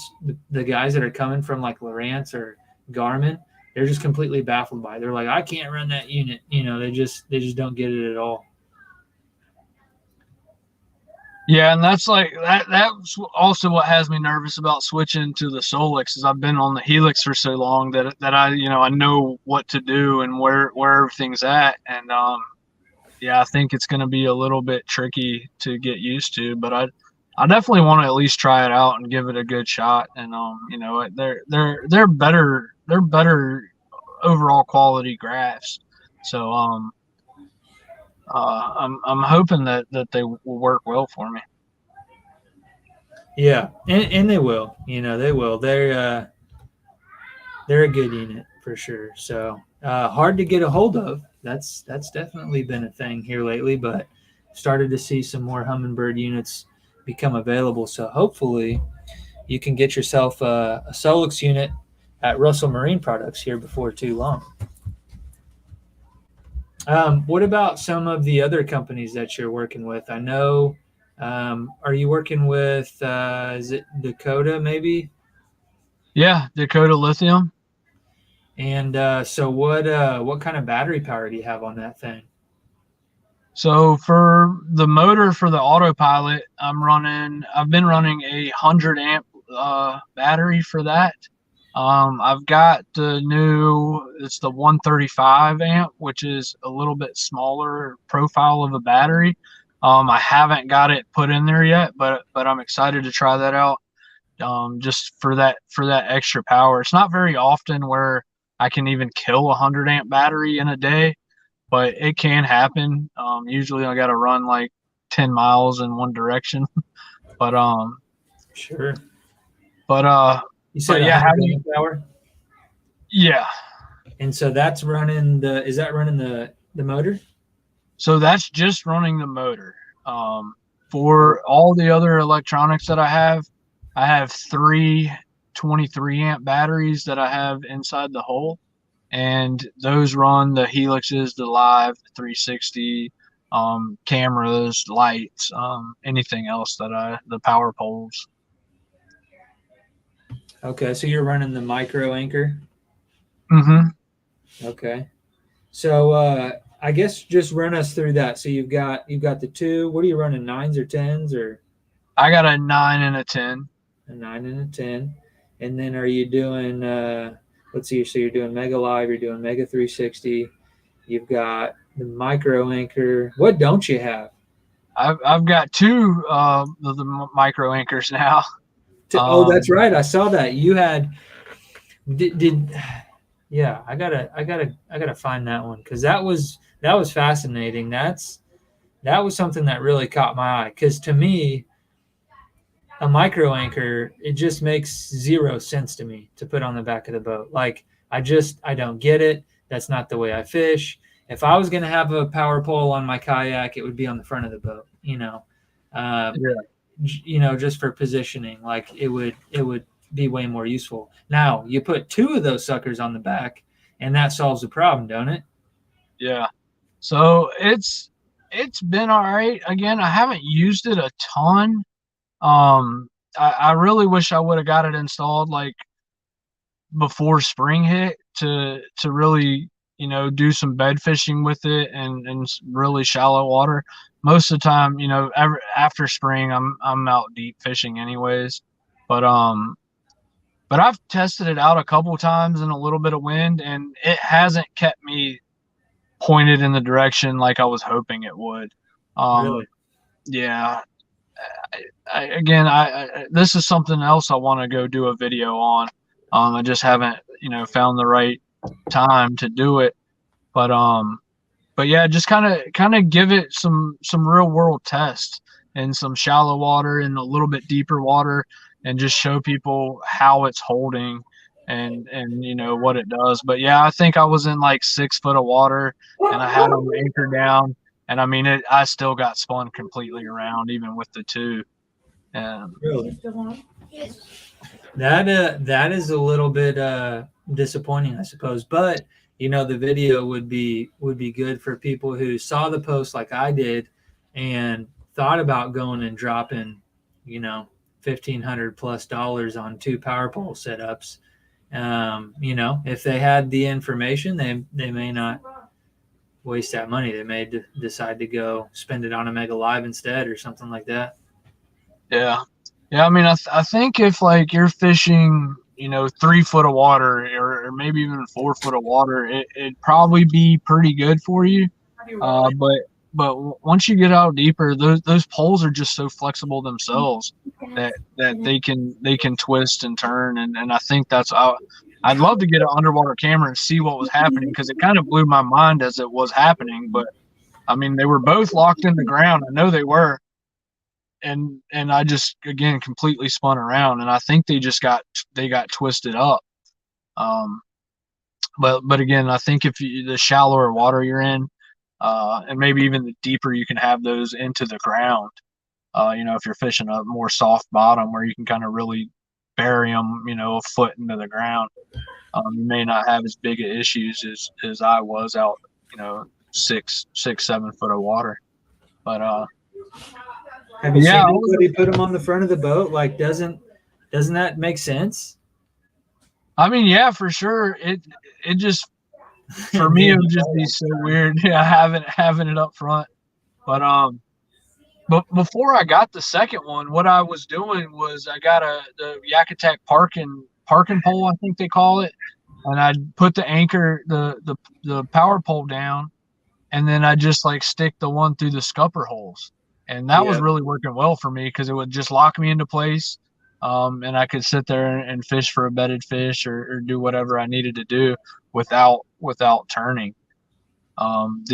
the guys that are coming from like Lowrance or Garmin, they're just completely baffled by it. They're like, I can't run that unit. They just don't get it at all. Yeah, and that's like that's also what has me nervous about switching to the Solix, is I've been on the Helix for so long that I I know what to do and where everything's at, and I think it's going to be a little bit tricky to get used to, but I definitely want to at least try it out and give it a good shot. And they're better overall quality graphs, so I'm hoping that they will work well for me. Yeah, and they will. They will. They're a good unit for sure. So hard to get a hold of. That's definitely been a thing here lately, but started to see some more Humminbird units become available. So hopefully you can get yourself a Solix unit at Russell Marine Products here before too long. What about some of the other companies that you're working with? I know, are you working with, is it Dakota maybe? Yeah, Dakota Lithium. And so what kind of battery power do you have on that thing? So for the motor for the autopilot, I've been running a 100 amp battery for that. I've got it's the 135 amp, which is a little bit smaller profile of a battery. I haven't got it put in there yet, but I'm excited to try that out. Just for that extra power. It's not very often where I can even kill a 100 amp battery in a day, but it can happen. Usually I got to run like 10 miles in one direction, but sure. But you said having power. Yeah. And so that's running is that running the motor? So that's just running the motor. For all the other electronics that I have 3 23 amp batteries that I have inside the hull, and those run the Helixes, the Live, the 360, cameras, lights, anything else the power poles. Okay, so you're running the micro anchor? Mm-hmm. Okay. So I guess just run us through that. So you've got the two. What are you running, 9s or 10s or? I got a 9 and a 10. A 9 and a 10. And then are you doing let's see, so you're doing Mega Live, you're doing Mega 360, you've got the micro anchor. What don't you have? I've got 2 of the micro anchors now. Oh, that's right. I saw that. You had yeah, I gotta find that one, because that was fascinating. That was something that really caught my eye, because to me, a micro anchor, it just makes zero sense to me to put on the back of the boat. Like I don't get it. That's not the way I fish. If I was gonna have a power pole on my kayak, it would be on the front of the boat. Just for positioning. Like it would be way more useful. Now you put 2 of those suckers on the back, and that solves the problem, don't it? Yeah. So it's been all right. Again, I haven't used it a ton. I really wish I would have got it installed like before spring hit to really do some bed fishing with it and really shallow water. Most of the time, after spring, I'm out deep fishing anyways. But I've tested it out a couple times in a little bit of wind, and it hasn't kept me pointed in the direction like I was hoping it would. Really? Yeah. This is something else I want to go do a video on. I just haven't, found the right time to do it. But yeah, just kind of give it some real world tests in some shallow water and a little bit deeper water, and just show people how it's holding and what it does. But yeah, I think I was in like 6 foot of water, and I had them anchored down, and I mean I still got spun completely around even with the two. And really, that is a little bit disappointing, I suppose. But the video would be good for people who saw the post like I did and thought about going and dropping, $1,500+ on 2 power pole setups. If they had the information, they may not waste that money. They may decide to go spend it on a Mega Live instead or something like that. yeah, I mean, I think if like you're fishing, 3 foot of water or maybe even 4 foot of water, it'd probably be pretty good for you. But once you get out deeper, those poles are just so flexible themselves that they can twist and turn, and I think that's I'd love to get an underwater camera and see what was happening, because it kind of blew my mind as it was happening. But I mean, they were both locked in the ground. I know they were. And I just, again, completely spun around, and I think they got twisted up. But again, I think if the shallower water you're in, and maybe even the deeper you can have those into the ground, if you're fishing a more soft bottom where you can kind of really bury them, a foot into the ground, you may not have as big of issues as I was out, 6, 7 foot of water. But have you seen anybody put them on the front of the boat? Like, doesn't that make sense? I mean, yeah, for sure. It just, for me, it would just be so weird, having it up front. But before I got the second one, what I was doing was I got the Yakutak parking pole, I think they call it, and I'd put the anchor, the power pole down, and then I just like stick the one through the scupper holes. And that was really working well for me, because it would just lock me into place, and I could sit there and fish for a bedded fish or do whatever I needed to do without turning. And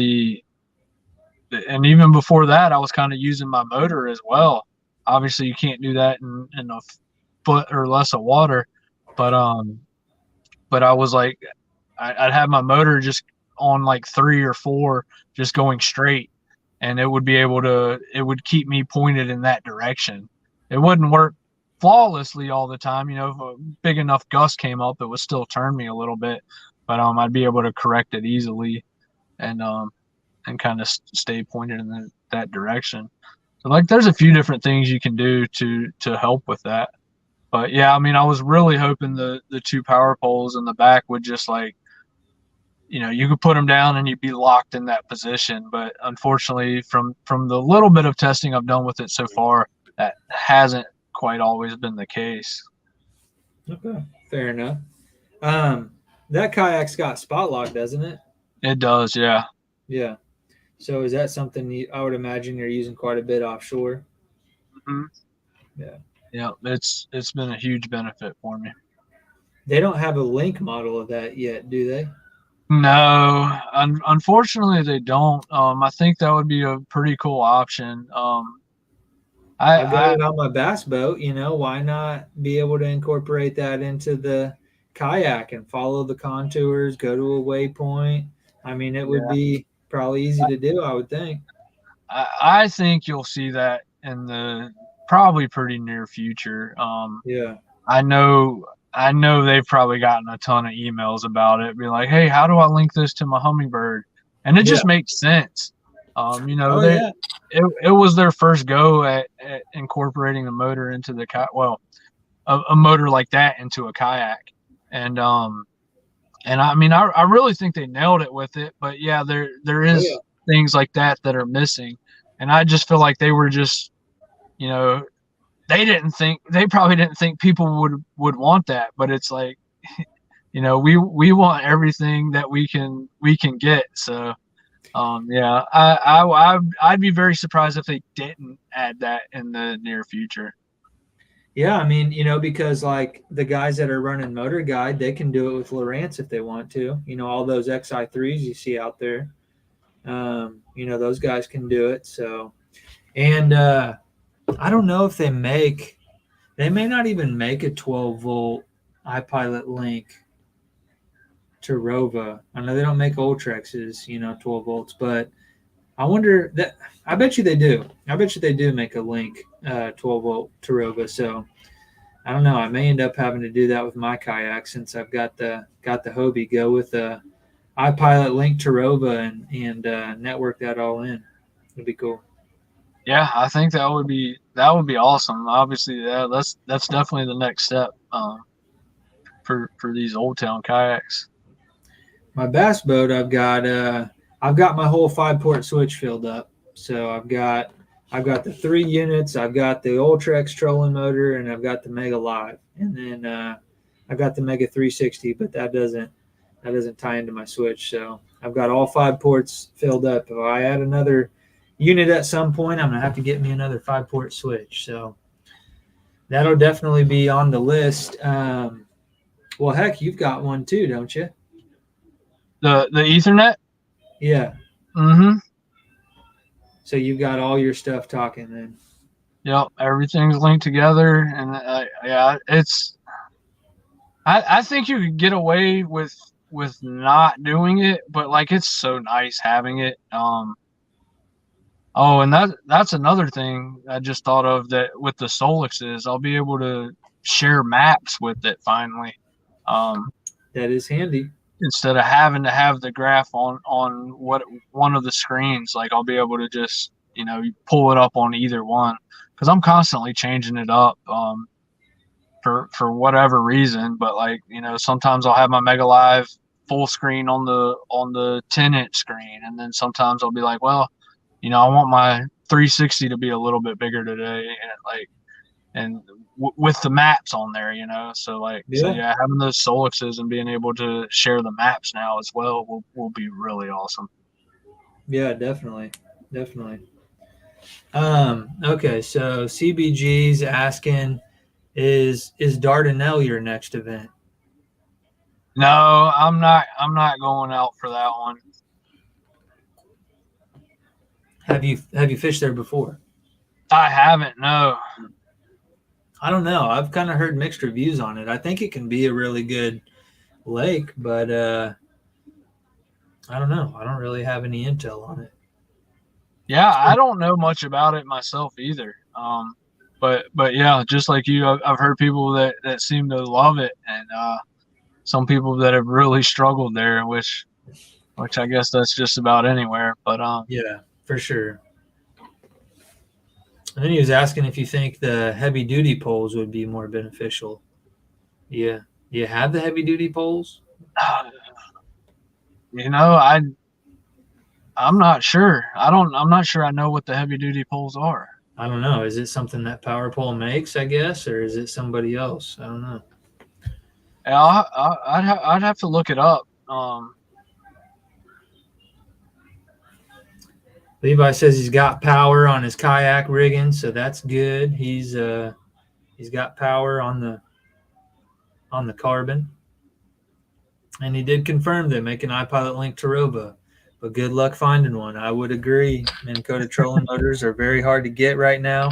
even before that, I was kind of using my motor as well. Obviously, you can't do that in a foot or less of water, but I was like, I'd have my motor just on like 3 or 4, just going straight. And it would keep me pointed in that direction. It wouldn't work flawlessly all the time. If a big enough gust came up, it would still turn me a little bit, but I'd be able to correct it easily, and kind of stay pointed in that direction. So like, there's a few different things you can do to help with that. But yeah, I mean, I was really hoping the 2 power poles in the back would just like, you could put them down and you'd be locked in that position. But unfortunately, from the little bit of testing I've done with it so far, that hasn't quite always been the case. Okay, fair enough. That kayak's got spot lock, doesn't it? It does, yeah. Yeah. So is that something I would imagine you're using quite a bit offshore? Mm-hmm. Yeah. Yeah, it's been a huge benefit for me. They don't have a link model of that yet, do they? No, unfortunately they don't. I think that would be a pretty cool option. I got it on my bass boat. Why not be able to incorporate that into the kayak and follow the contours, go to a waypoint? I mean, it would be probably easy to do, I would think. I think you'll see that in the probably pretty near future. Yeah. I know they've probably gotten a ton of emails about it. Be like, hey, how do I link this to my Humminbird? And it just makes sense. It was their first go at incorporating a motor into the a motor like that into a kayak. And I mean, I really think they nailed it with it. But yeah, there is things like that are missing. And I just feel like they were just, they probably didn't think people would want that, but it's like, we want everything that we can get. So, yeah, I'd be very surprised if they didn't add that in the near future. Yeah, I mean, because like the guys that are running Motor Guide, they can do it with Lowrance if they want to. All those XI3s you see out there, those guys can do it. So, and I don't know if they may not even make a 12-volt iPilot Link to Rova. I know they don't make Ultrexes, 12 volts, but I wonder that I bet you they do. I bet you they do make a Link 12 volt to Rova. So I don't know. I may end up having to do that with my kayak since I've got the Hobie. Go with the iPilot Link to Rova and network that all in. It'd be cool. Yeah, I think that would be awesome. Obviously, that's definitely the next step for these Old Town kayaks. My bass boat, I've got my whole 5-port switch filled up. So I've got the 3 units, I've got the Ultrex trolling motor, and I've got the Mega Live, and then I've got the Mega 360, but that doesn't tie into my switch. So I've got all 5 ports filled up. If I add another unit at some point, I'm gonna have to get me another 5-port switch. So that'll definitely be on the list. Well, heck, you've got one too, don't you? The Ethernet. Yeah. Mm-hmm. So you've got all your stuff talking then. Yep, everything's linked together, and yeah, it's. I think you could get away with not doing it, but like it's so nice having it. Oh, and that's another thing I just thought of, that with the Solixes, I'll be able to share maps with it finally. That is handy. Instead of having to have the graph on one of the screens, like I'll be able to just pull it up on either one, because I'm constantly changing it up for whatever reason. But like sometimes I'll have my Mega Live full screen on the 10-inch screen, and then sometimes I'll be like, well, I want my 360 to be a little bit bigger today, and with the maps on there, so yeah, having those Solixes and being able to share the maps now as well will be really awesome. Yeah, definitely. Okay, so CBG's asking, is Dardanelle your next event? No, I'm not going out for that one. Have you fished there before? I haven't, no. I don't know. I've kind of heard mixed reviews on it. I think it can be a really good lake, but I don't know. I don't really have any intel on it. Yeah, I don't know much about it myself either. But yeah, just like you, I've heard people that seem to love it, and some people that have really struggled there, which I guess that's just about anywhere. But yeah, for sure. And then he was asking if you think the heavy duty poles would be more beneficial. Yeah. Do you have the heavy duty poles? I'm not sure. I'm not sure I know what the heavy duty poles are. I don't know. Is it something that Power Pole makes, I guess, or is it somebody else? I don't know. Yeah, I'd have to look it up. Levi says he's got power on his kayak rigging, so that's good. He's got power on the carbon, and he did confirm they make an iPilot Link to Rova, but good luck finding one. I would agree. Minn Kota trolling motors are very hard to get right now,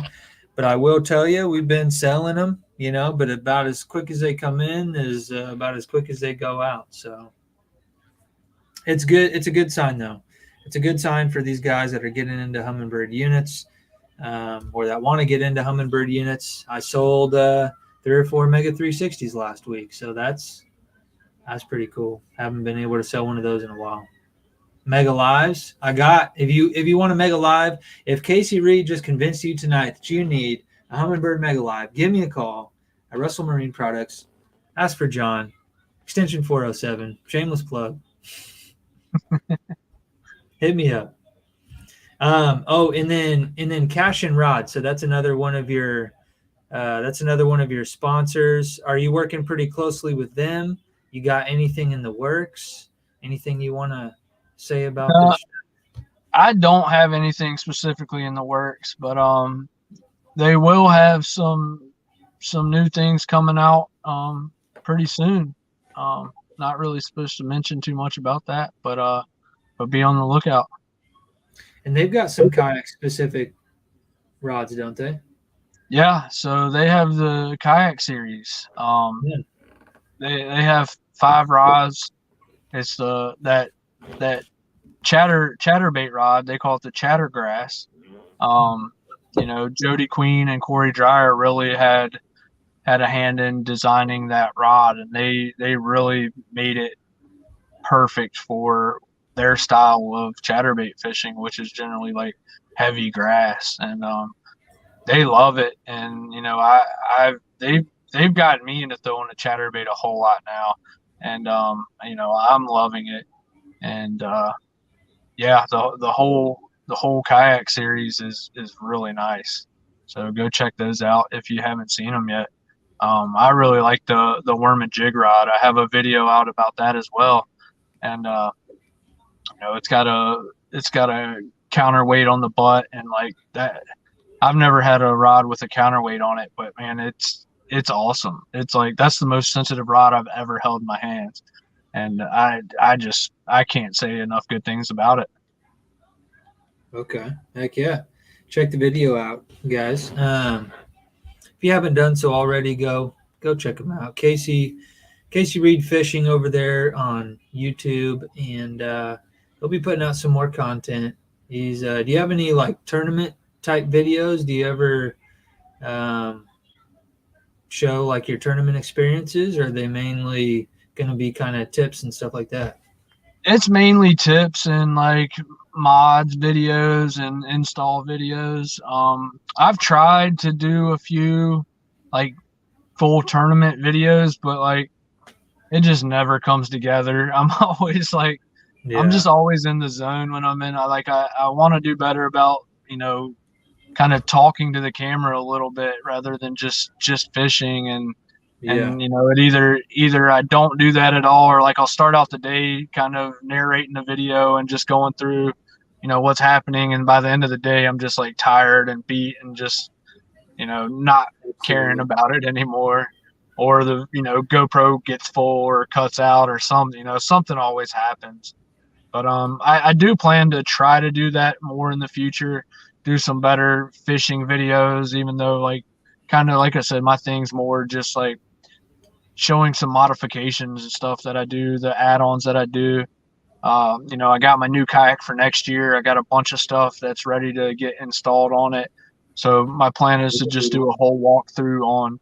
but I will tell you, we've been selling them, but about as quick as they come in is about as quick as they go out. So it's good. It's a good sign, though. It's a good sign for these guys that are getting into Humminbird units, or that want to get into Humminbird units. I sold 3 or 4 Mega 360s last week, so that's pretty cool. Haven't been able to sell one of those in a while. Mega Lives, I got. If you want a Mega Live, if Casey Reed just convinced you tonight that you need a Humminbird Mega Live, give me a call at Russell Marine Products. Ask for John, extension 407. Shameless plug. Hit me up. And then Cashion Rod. So that's another one of your sponsors. Are you working pretty closely with them? You got anything in the works? Anything you want to say about this? I don't have anything specifically in the works, but they will have some new things coming out pretty soon. Not really supposed to mention too much about that, but be on the lookout. And they've got some kayak specific rods, don't they? Yeah, so they have the kayak series. Yeah. They have 5 rods. It's that chatterbait rod. They call it the chattergrass. Jody Queen and Corey Dreyer really had a hand in designing that rod, and they really made it perfect for their style of chatterbait fishing, which is generally like heavy grass, and they love it. And they've gotten me into throwing a chatterbait a whole lot now, and I'm loving it. And the whole kayak series is really nice. So go check those out if you haven't seen them yet. I really like the worm and jig rod. I have a video out about that as well, and it's got a counterweight on the butt, and like that. I've never had a rod with a counterweight on it, but man, it's awesome. It's like that's the most sensitive rod I've ever held in my hands, and I can't say enough good things about it. Okay, heck yeah, check the video out, guys. If you haven't done so already, go check them out. Casey Reed Fishing over there on YouTube, and he'll be putting out some more content. He's do you have any like tournament type videos? Do you ever show like your tournament experiences, or are they mainly going to be kind of tips and stuff like that? It's mainly tips and like mods videos and install videos. I've tried to do a few like full tournament videos, but like it just never comes together. I'm always like, I'm just always in the zone when I'm in. I want to do better about, kind of talking to the camera a little bit rather than just fishing. And it either I don't do that at all, or like I'll start out the day kind of narrating the video and just going through, what's happening. And by the end of the day, I'm just like tired and beat and just, not caring about it anymore. Or the, GoPro gets full or cuts out or something, something always happens. But I do plan to try to do that more in the future, do some better fishing videos, even though like kind of like I said, my thing's more just like showing some modifications and stuff that I do, the add-ons that I do. I got my new kayak for next year. I got a bunch of stuff that's ready to get installed on it. So my plan is to just do a whole walkthrough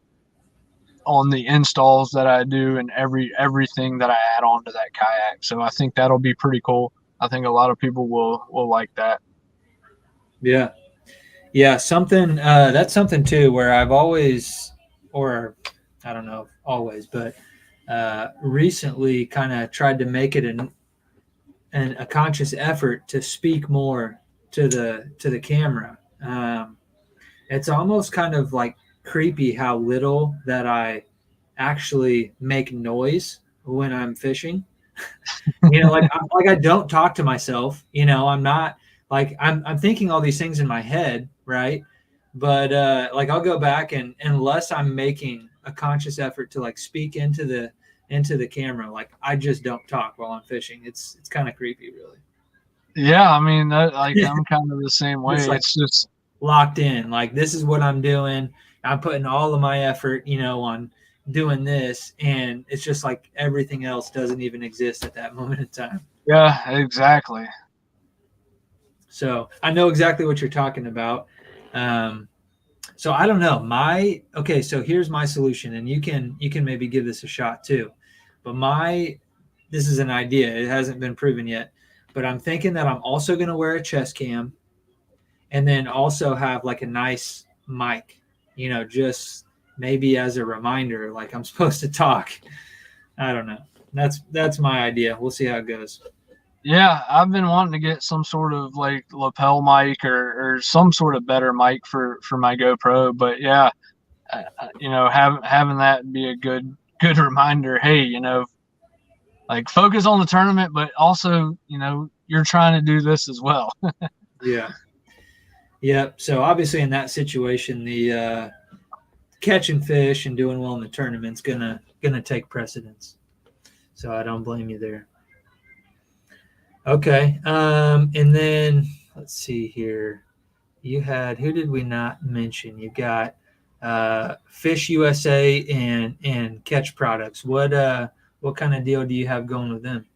on the installs that I do and everything that I add on to that kayak. So I think that'll be pretty cool. I think a lot of people will like that. Yeah. Something that's something too where I've always, or I don't know always, but recently kind of tried to make it a conscious effort to speak more to the camera. It's almost kind of like creepy how little that I actually make noise when I'm fishing. Like I don't talk to myself. I'm not like I'm thinking all these things in my head, right? But like I'll go back, and unless I'm making a conscious effort to like speak into the camera, like I just don't talk while I'm fishing. It's kind of creepy, really. Yeah, I mean, I'm kind of the same way. It's just locked in. Like this is what I'm doing. I'm putting all of my effort, on doing this, and it's just like everything else doesn't even exist at that moment in time. Yeah, exactly. So I know exactly what you're talking about. So I don't know. So here's my solution, and you can maybe give this a shot too. But this is an idea. It hasn't been proven yet, but I'm thinking that I'm also going to wear a chest cam, and then also have like a nice mic, just maybe as a reminder, like I'm supposed to talk. I don't know. That's my idea. We'll see how it goes. Yeah, I've been wanting to get some sort of like lapel mic or some sort of better mic for my GoPro. But yeah, having that be a good reminder. Hey, like focus on the tournament, but also, you're trying to do this as well. Yeah. So obviously in that situation, the catching fish and doing well in the tournament's gonna take precedence. So I don't blame you there. Okay. And then let's see here. You had, who did we not mention? You got Fish USA and Catch Products. What kind of deal do you have going with them?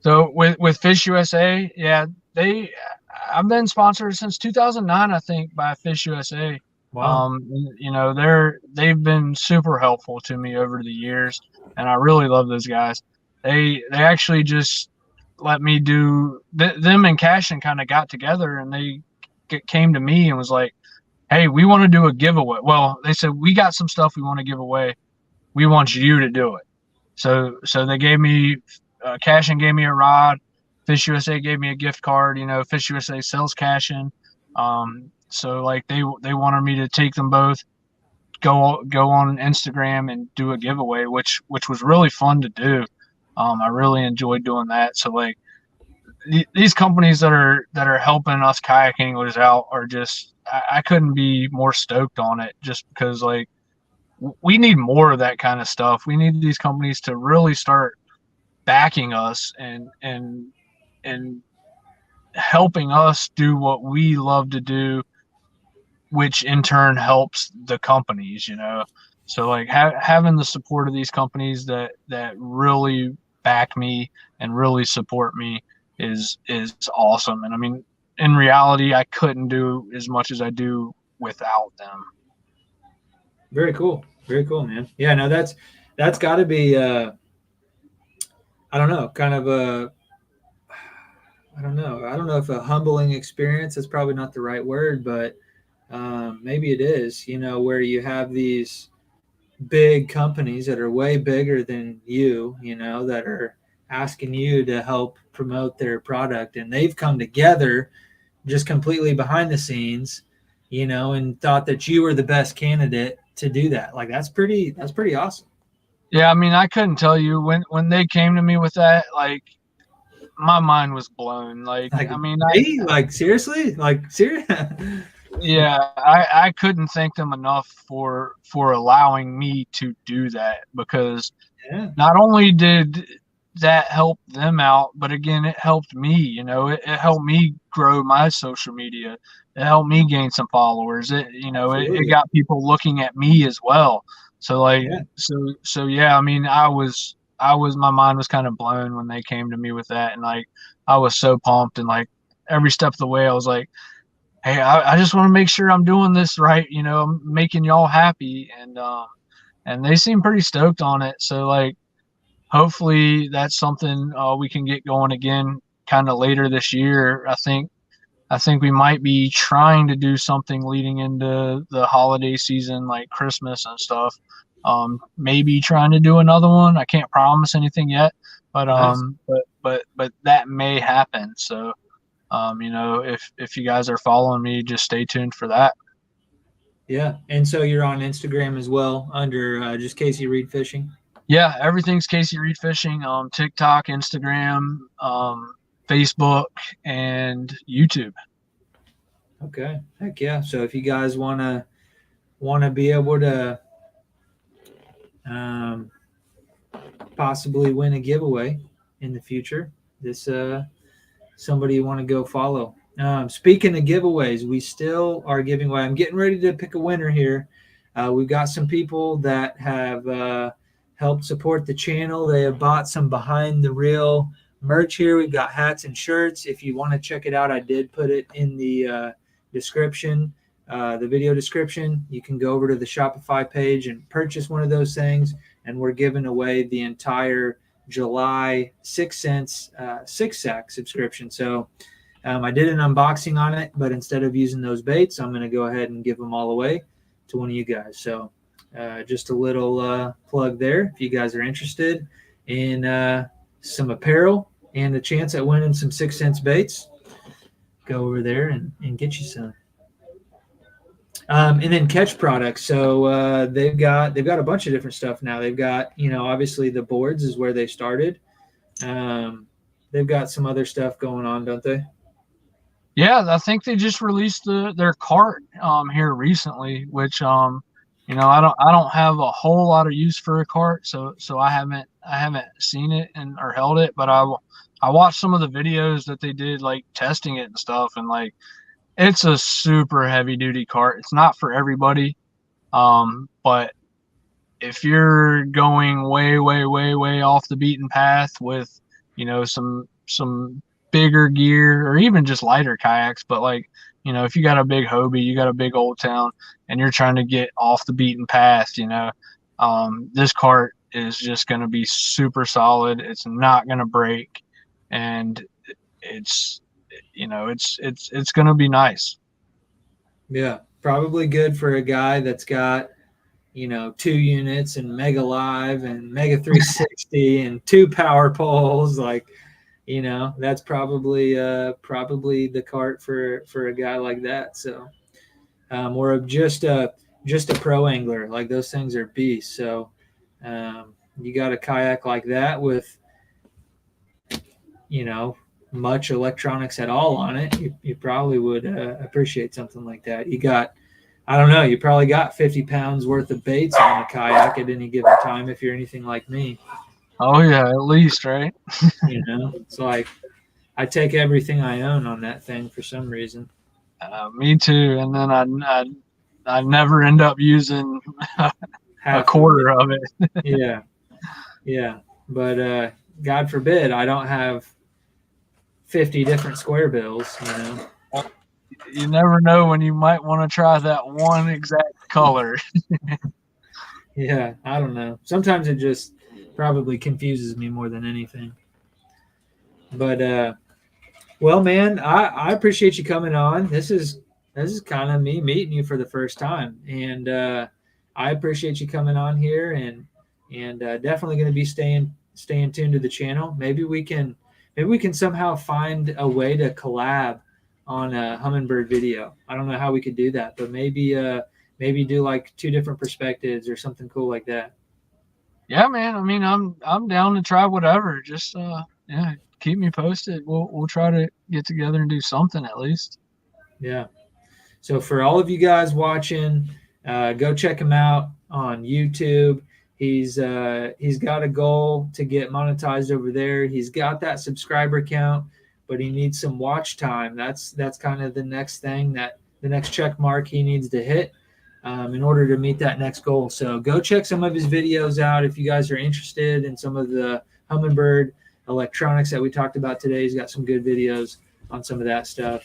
So with Fish USA, yeah, I've been sponsored since 2009, I think, by Fish USA. Wow. You know, they've been super helpful to me over the years, and I really love those guys. They actually just let me do them and Cashion kind of got together, and they came to me and was like, "Hey, we want to do a giveaway." Well, they said, "We got some stuff we want to give away. We want you to do it." So they gave me Cashion gave me a rod. Fish USA gave me a gift card. You know, Fish USA sells Cashion. So like they wanted me to take them both, go on Instagram and do a giveaway, which was really fun to do. I really enjoyed doing that. So like these companies that are helping us kayak anglers out are just I couldn't be more stoked on it, just because like we need more of that kind of stuff. We need these companies to really start backing us and helping us do what we love to do, which in turn helps the companies, you know. So like having the support of these companies that really back me and really support me is awesome. And I mean, in reality, I couldn't do as much as I do without them. Very cool, man. Yeah, no, that's got to be I don't know, kind of a I don't know if a humbling experience is probably not the right word, but maybe it is. You know, where you have these big companies that are way bigger than you know, that are asking you to help promote their product, and they've come together just completely behind the scenes, you know, and thought that you were the best candidate to do that. Like that's pretty awesome. Yeah, I mean, I couldn't tell you when they came to me with that, like my mind was blown. Like, Like I mean, me, like seriously, like serious. yeah, I couldn't thank them enough for allowing me to do that, because Yeah, not only did that help them out, but again, it helped me. You know, it helped me grow my social media. It helped me gain some followers. It absolutely. got people looking at me as well. So like, Yeah, so yeah. I mean, my mind was kind of blown when they came to me with that, and like I was so pumped, and like every step of the way, I was like, hey, I just want to make sure I'm doing this right. You know, I'm making y'all happy, and they seem pretty stoked on it. So like, hopefully that's something we can get going again kind of later this year. I think we might be trying to do something leading into the holiday season, like Christmas and stuff. Maybe trying to do another one. I can't promise anything yet, but nice. but that may happen. So you know, if you guys are following me, just stay tuned for that. Yeah, and so you're on Instagram as well under just Casey Reed Fishing. Yeah, everything's Casey Reed Fishing. TikTok, Instagram, Facebook, and YouTube. Okay, heck yeah. So if you guys wanna be able to um, possibly win a giveaway in the future, this somebody you want to go follow. Speaking of giveaways, we still are giving away. I'm getting ready to pick a winner here. We've got some people that have helped support the channel. They have bought some behind the reel merch here. We've got hats and shirts. If you want to check it out, I did put it in the description, the video description. You can go over to the Shopify page and purchase one of those things. And we're giving away the entire July 6 cents 6-sack subscription. So I did an unboxing on it, but instead of using those baits, I'm going to go ahead and give them all away to one of you guys. So just a little plug there. If you guys are interested in some apparel and a chance at winning some 6 cents baits, go over there and get you some. And then Catch Products. So they've got a bunch of different stuff now. They've got, you know, obviously the boards is where they started. They've got some other stuff going on, don't they? Yeah, I think they just released their cart here recently, which you know, I don't have a whole lot of use for a cart, so I haven't seen it and or held it, but I watched some of the videos that they did like testing it and stuff, and like it's a super heavy duty cart. It's not for everybody, but if you're going way off the beaten path with, you know, some bigger gear or even just lighter kayaks, but like, you know, if you got a big Hobie, you got a big Old Town, and you're trying to get off the beaten path, you know, this cart is just going to be super solid. It's not going to break, and it's, you know, it's going to be nice. Yeah, probably good for a guy that's got, you know, 2 units and Mega Live and Mega 360 and 2 power poles. Like, you know, that's probably the cart for a guy like that. So, or just a pro angler. Like, those things are beasts. So, you got a kayak like that with, you know, much electronics at all on it, you probably would appreciate something like that. You got, I don't know, you probably got 50 pounds worth of baits on a kayak at any given time if you're anything like me. Oh yeah, at least, right? You know, it's like I take everything I own on that thing for some reason. Me too. And then I never end up using a quarter of it. Yeah. But God forbid I don't have 50 different square bills, you know. You never know when you might want to try that one exact color. Yeah, I don't know. Sometimes it just probably confuses me more than anything. But well, man, I appreciate you coming on. This is kind of me meeting you for the first time, and I appreciate you coming on here, and definitely going to be staying tuned to the channel. Maybe we can somehow find a way to collab on a Humminbird video. I don't know how we could do that, but maybe do like 2 different perspectives or something cool like that. Yeah, man. I mean, I'm down to try whatever. Just yeah, keep me posted. We'll try to get together and do something at least. Yeah. So for all of you guys watching, go check him out on YouTube. He's got a goal to get monetized over there. He's got that subscriber count, but he needs some watch time. That's kind of the next thing, that the next check mark he needs to hit in order to meet that next goal. So go check some of his videos out if you guys are interested in some of the Humminbird electronics that we talked about today. He's got some good videos on some of that stuff,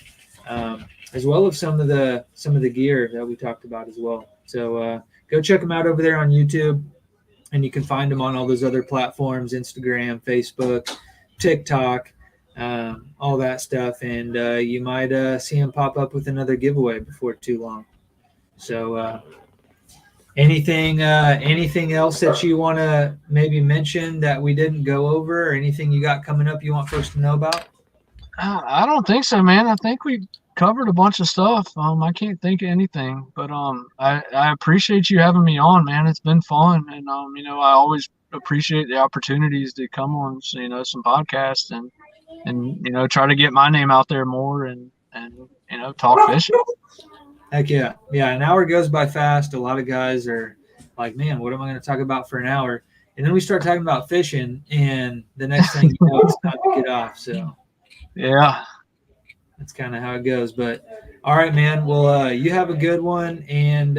as well as some of the gear that we talked about as well. So go check him out over there on YouTube, and you can find him on all those other platforms: Instagram, Facebook, TikTok, all that stuff. And you might see him pop up with another giveaway before too long. So anything else that you want to maybe mention that we didn't go over, or anything you got coming up you want folks to know about? I don't think so, man. I think we covered a bunch of stuff. I can't think of anything, but I appreciate you having me on, man. It's been fun, and you know, I always appreciate the opportunities to come on, you know, some podcasts and you know, try to get my name out there more and you know, talk fishing. Heck yeah. An hour goes by fast. A lot of guys are like, man, what am I going to talk about for an hour? And then we start talking about fishing, and the next thing you know, it's time to get off. So yeah, that's kind of how it goes. But all right, man. Well, you have a good one, and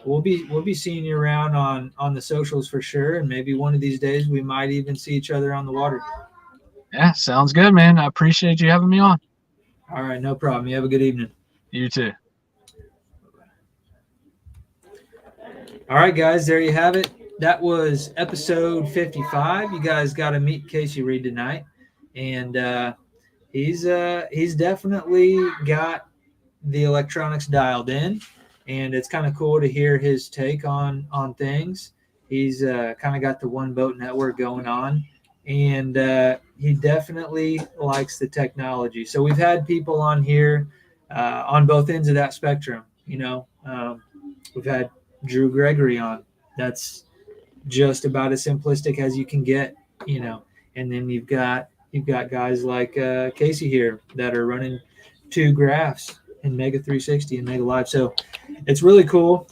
we'll be seeing you around on the socials for sure. And maybe one of these days we might even see each other on the water. Yeah, sounds good, man. I appreciate you having me on. All right, no problem. You have a good evening. You too. All right, guys, there you have it. That was episode 55. You guys got to meet Casey Reed tonight, and he's definitely got the electronics dialed in, and it's kind of cool to hear his take on things. He's kind of got the One Boat Network going on, and he definitely likes the technology. So we've had people on here on both ends of that spectrum. You know, we've had Drew Gregory on. That's just about as simplistic as you can get, you know. And then you've got guys like Casey here that are running 2 graphs in Mega 360 and Mega Live. So it's really cool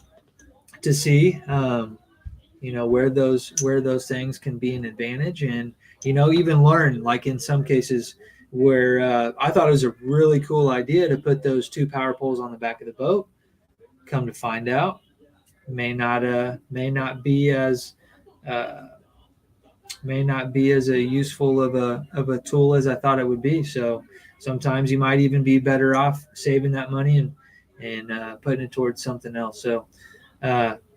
to see, where those things can be an advantage, and even learn, like in some cases where I thought it was a really cool idea to put those 2 power poles on the back of the boat. Come to find out, may not be as a useful of a tool as I thought it would be. So sometimes you might even be better off saving that money and putting it towards something else. So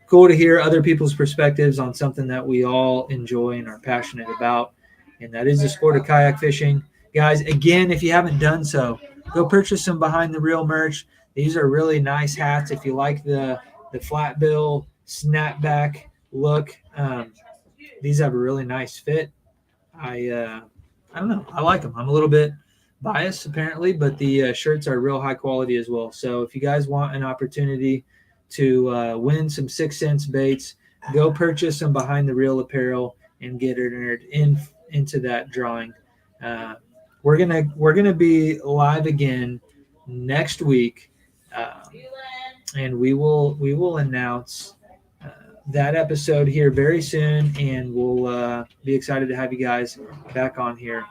cool to hear other people's perspectives on something that we all enjoy and are passionate about, and that is the sport of kayak fishing. Guys, again, if you haven't done so, go purchase some Behind the Reel merch. These are really nice hats. If you like the flat bill snapback look, these have a really nice fit. I don't know. I like them. I'm a little bit biased apparently, but the shirts are real high quality as well. So if you guys want an opportunity to win some 6 cents baits, go purchase some Behind the Reel apparel and get entered into that drawing. We're gonna be live again next week, and we will announce that episode here very soon, and we'll be excited to have you guys back on here.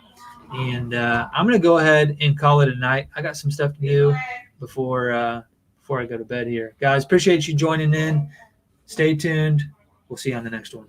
And I'm gonna go ahead and call it a night. I got some stuff to do before I go to bed here, guys. Appreciate you joining in. Stay tuned. We'll see you on the next one.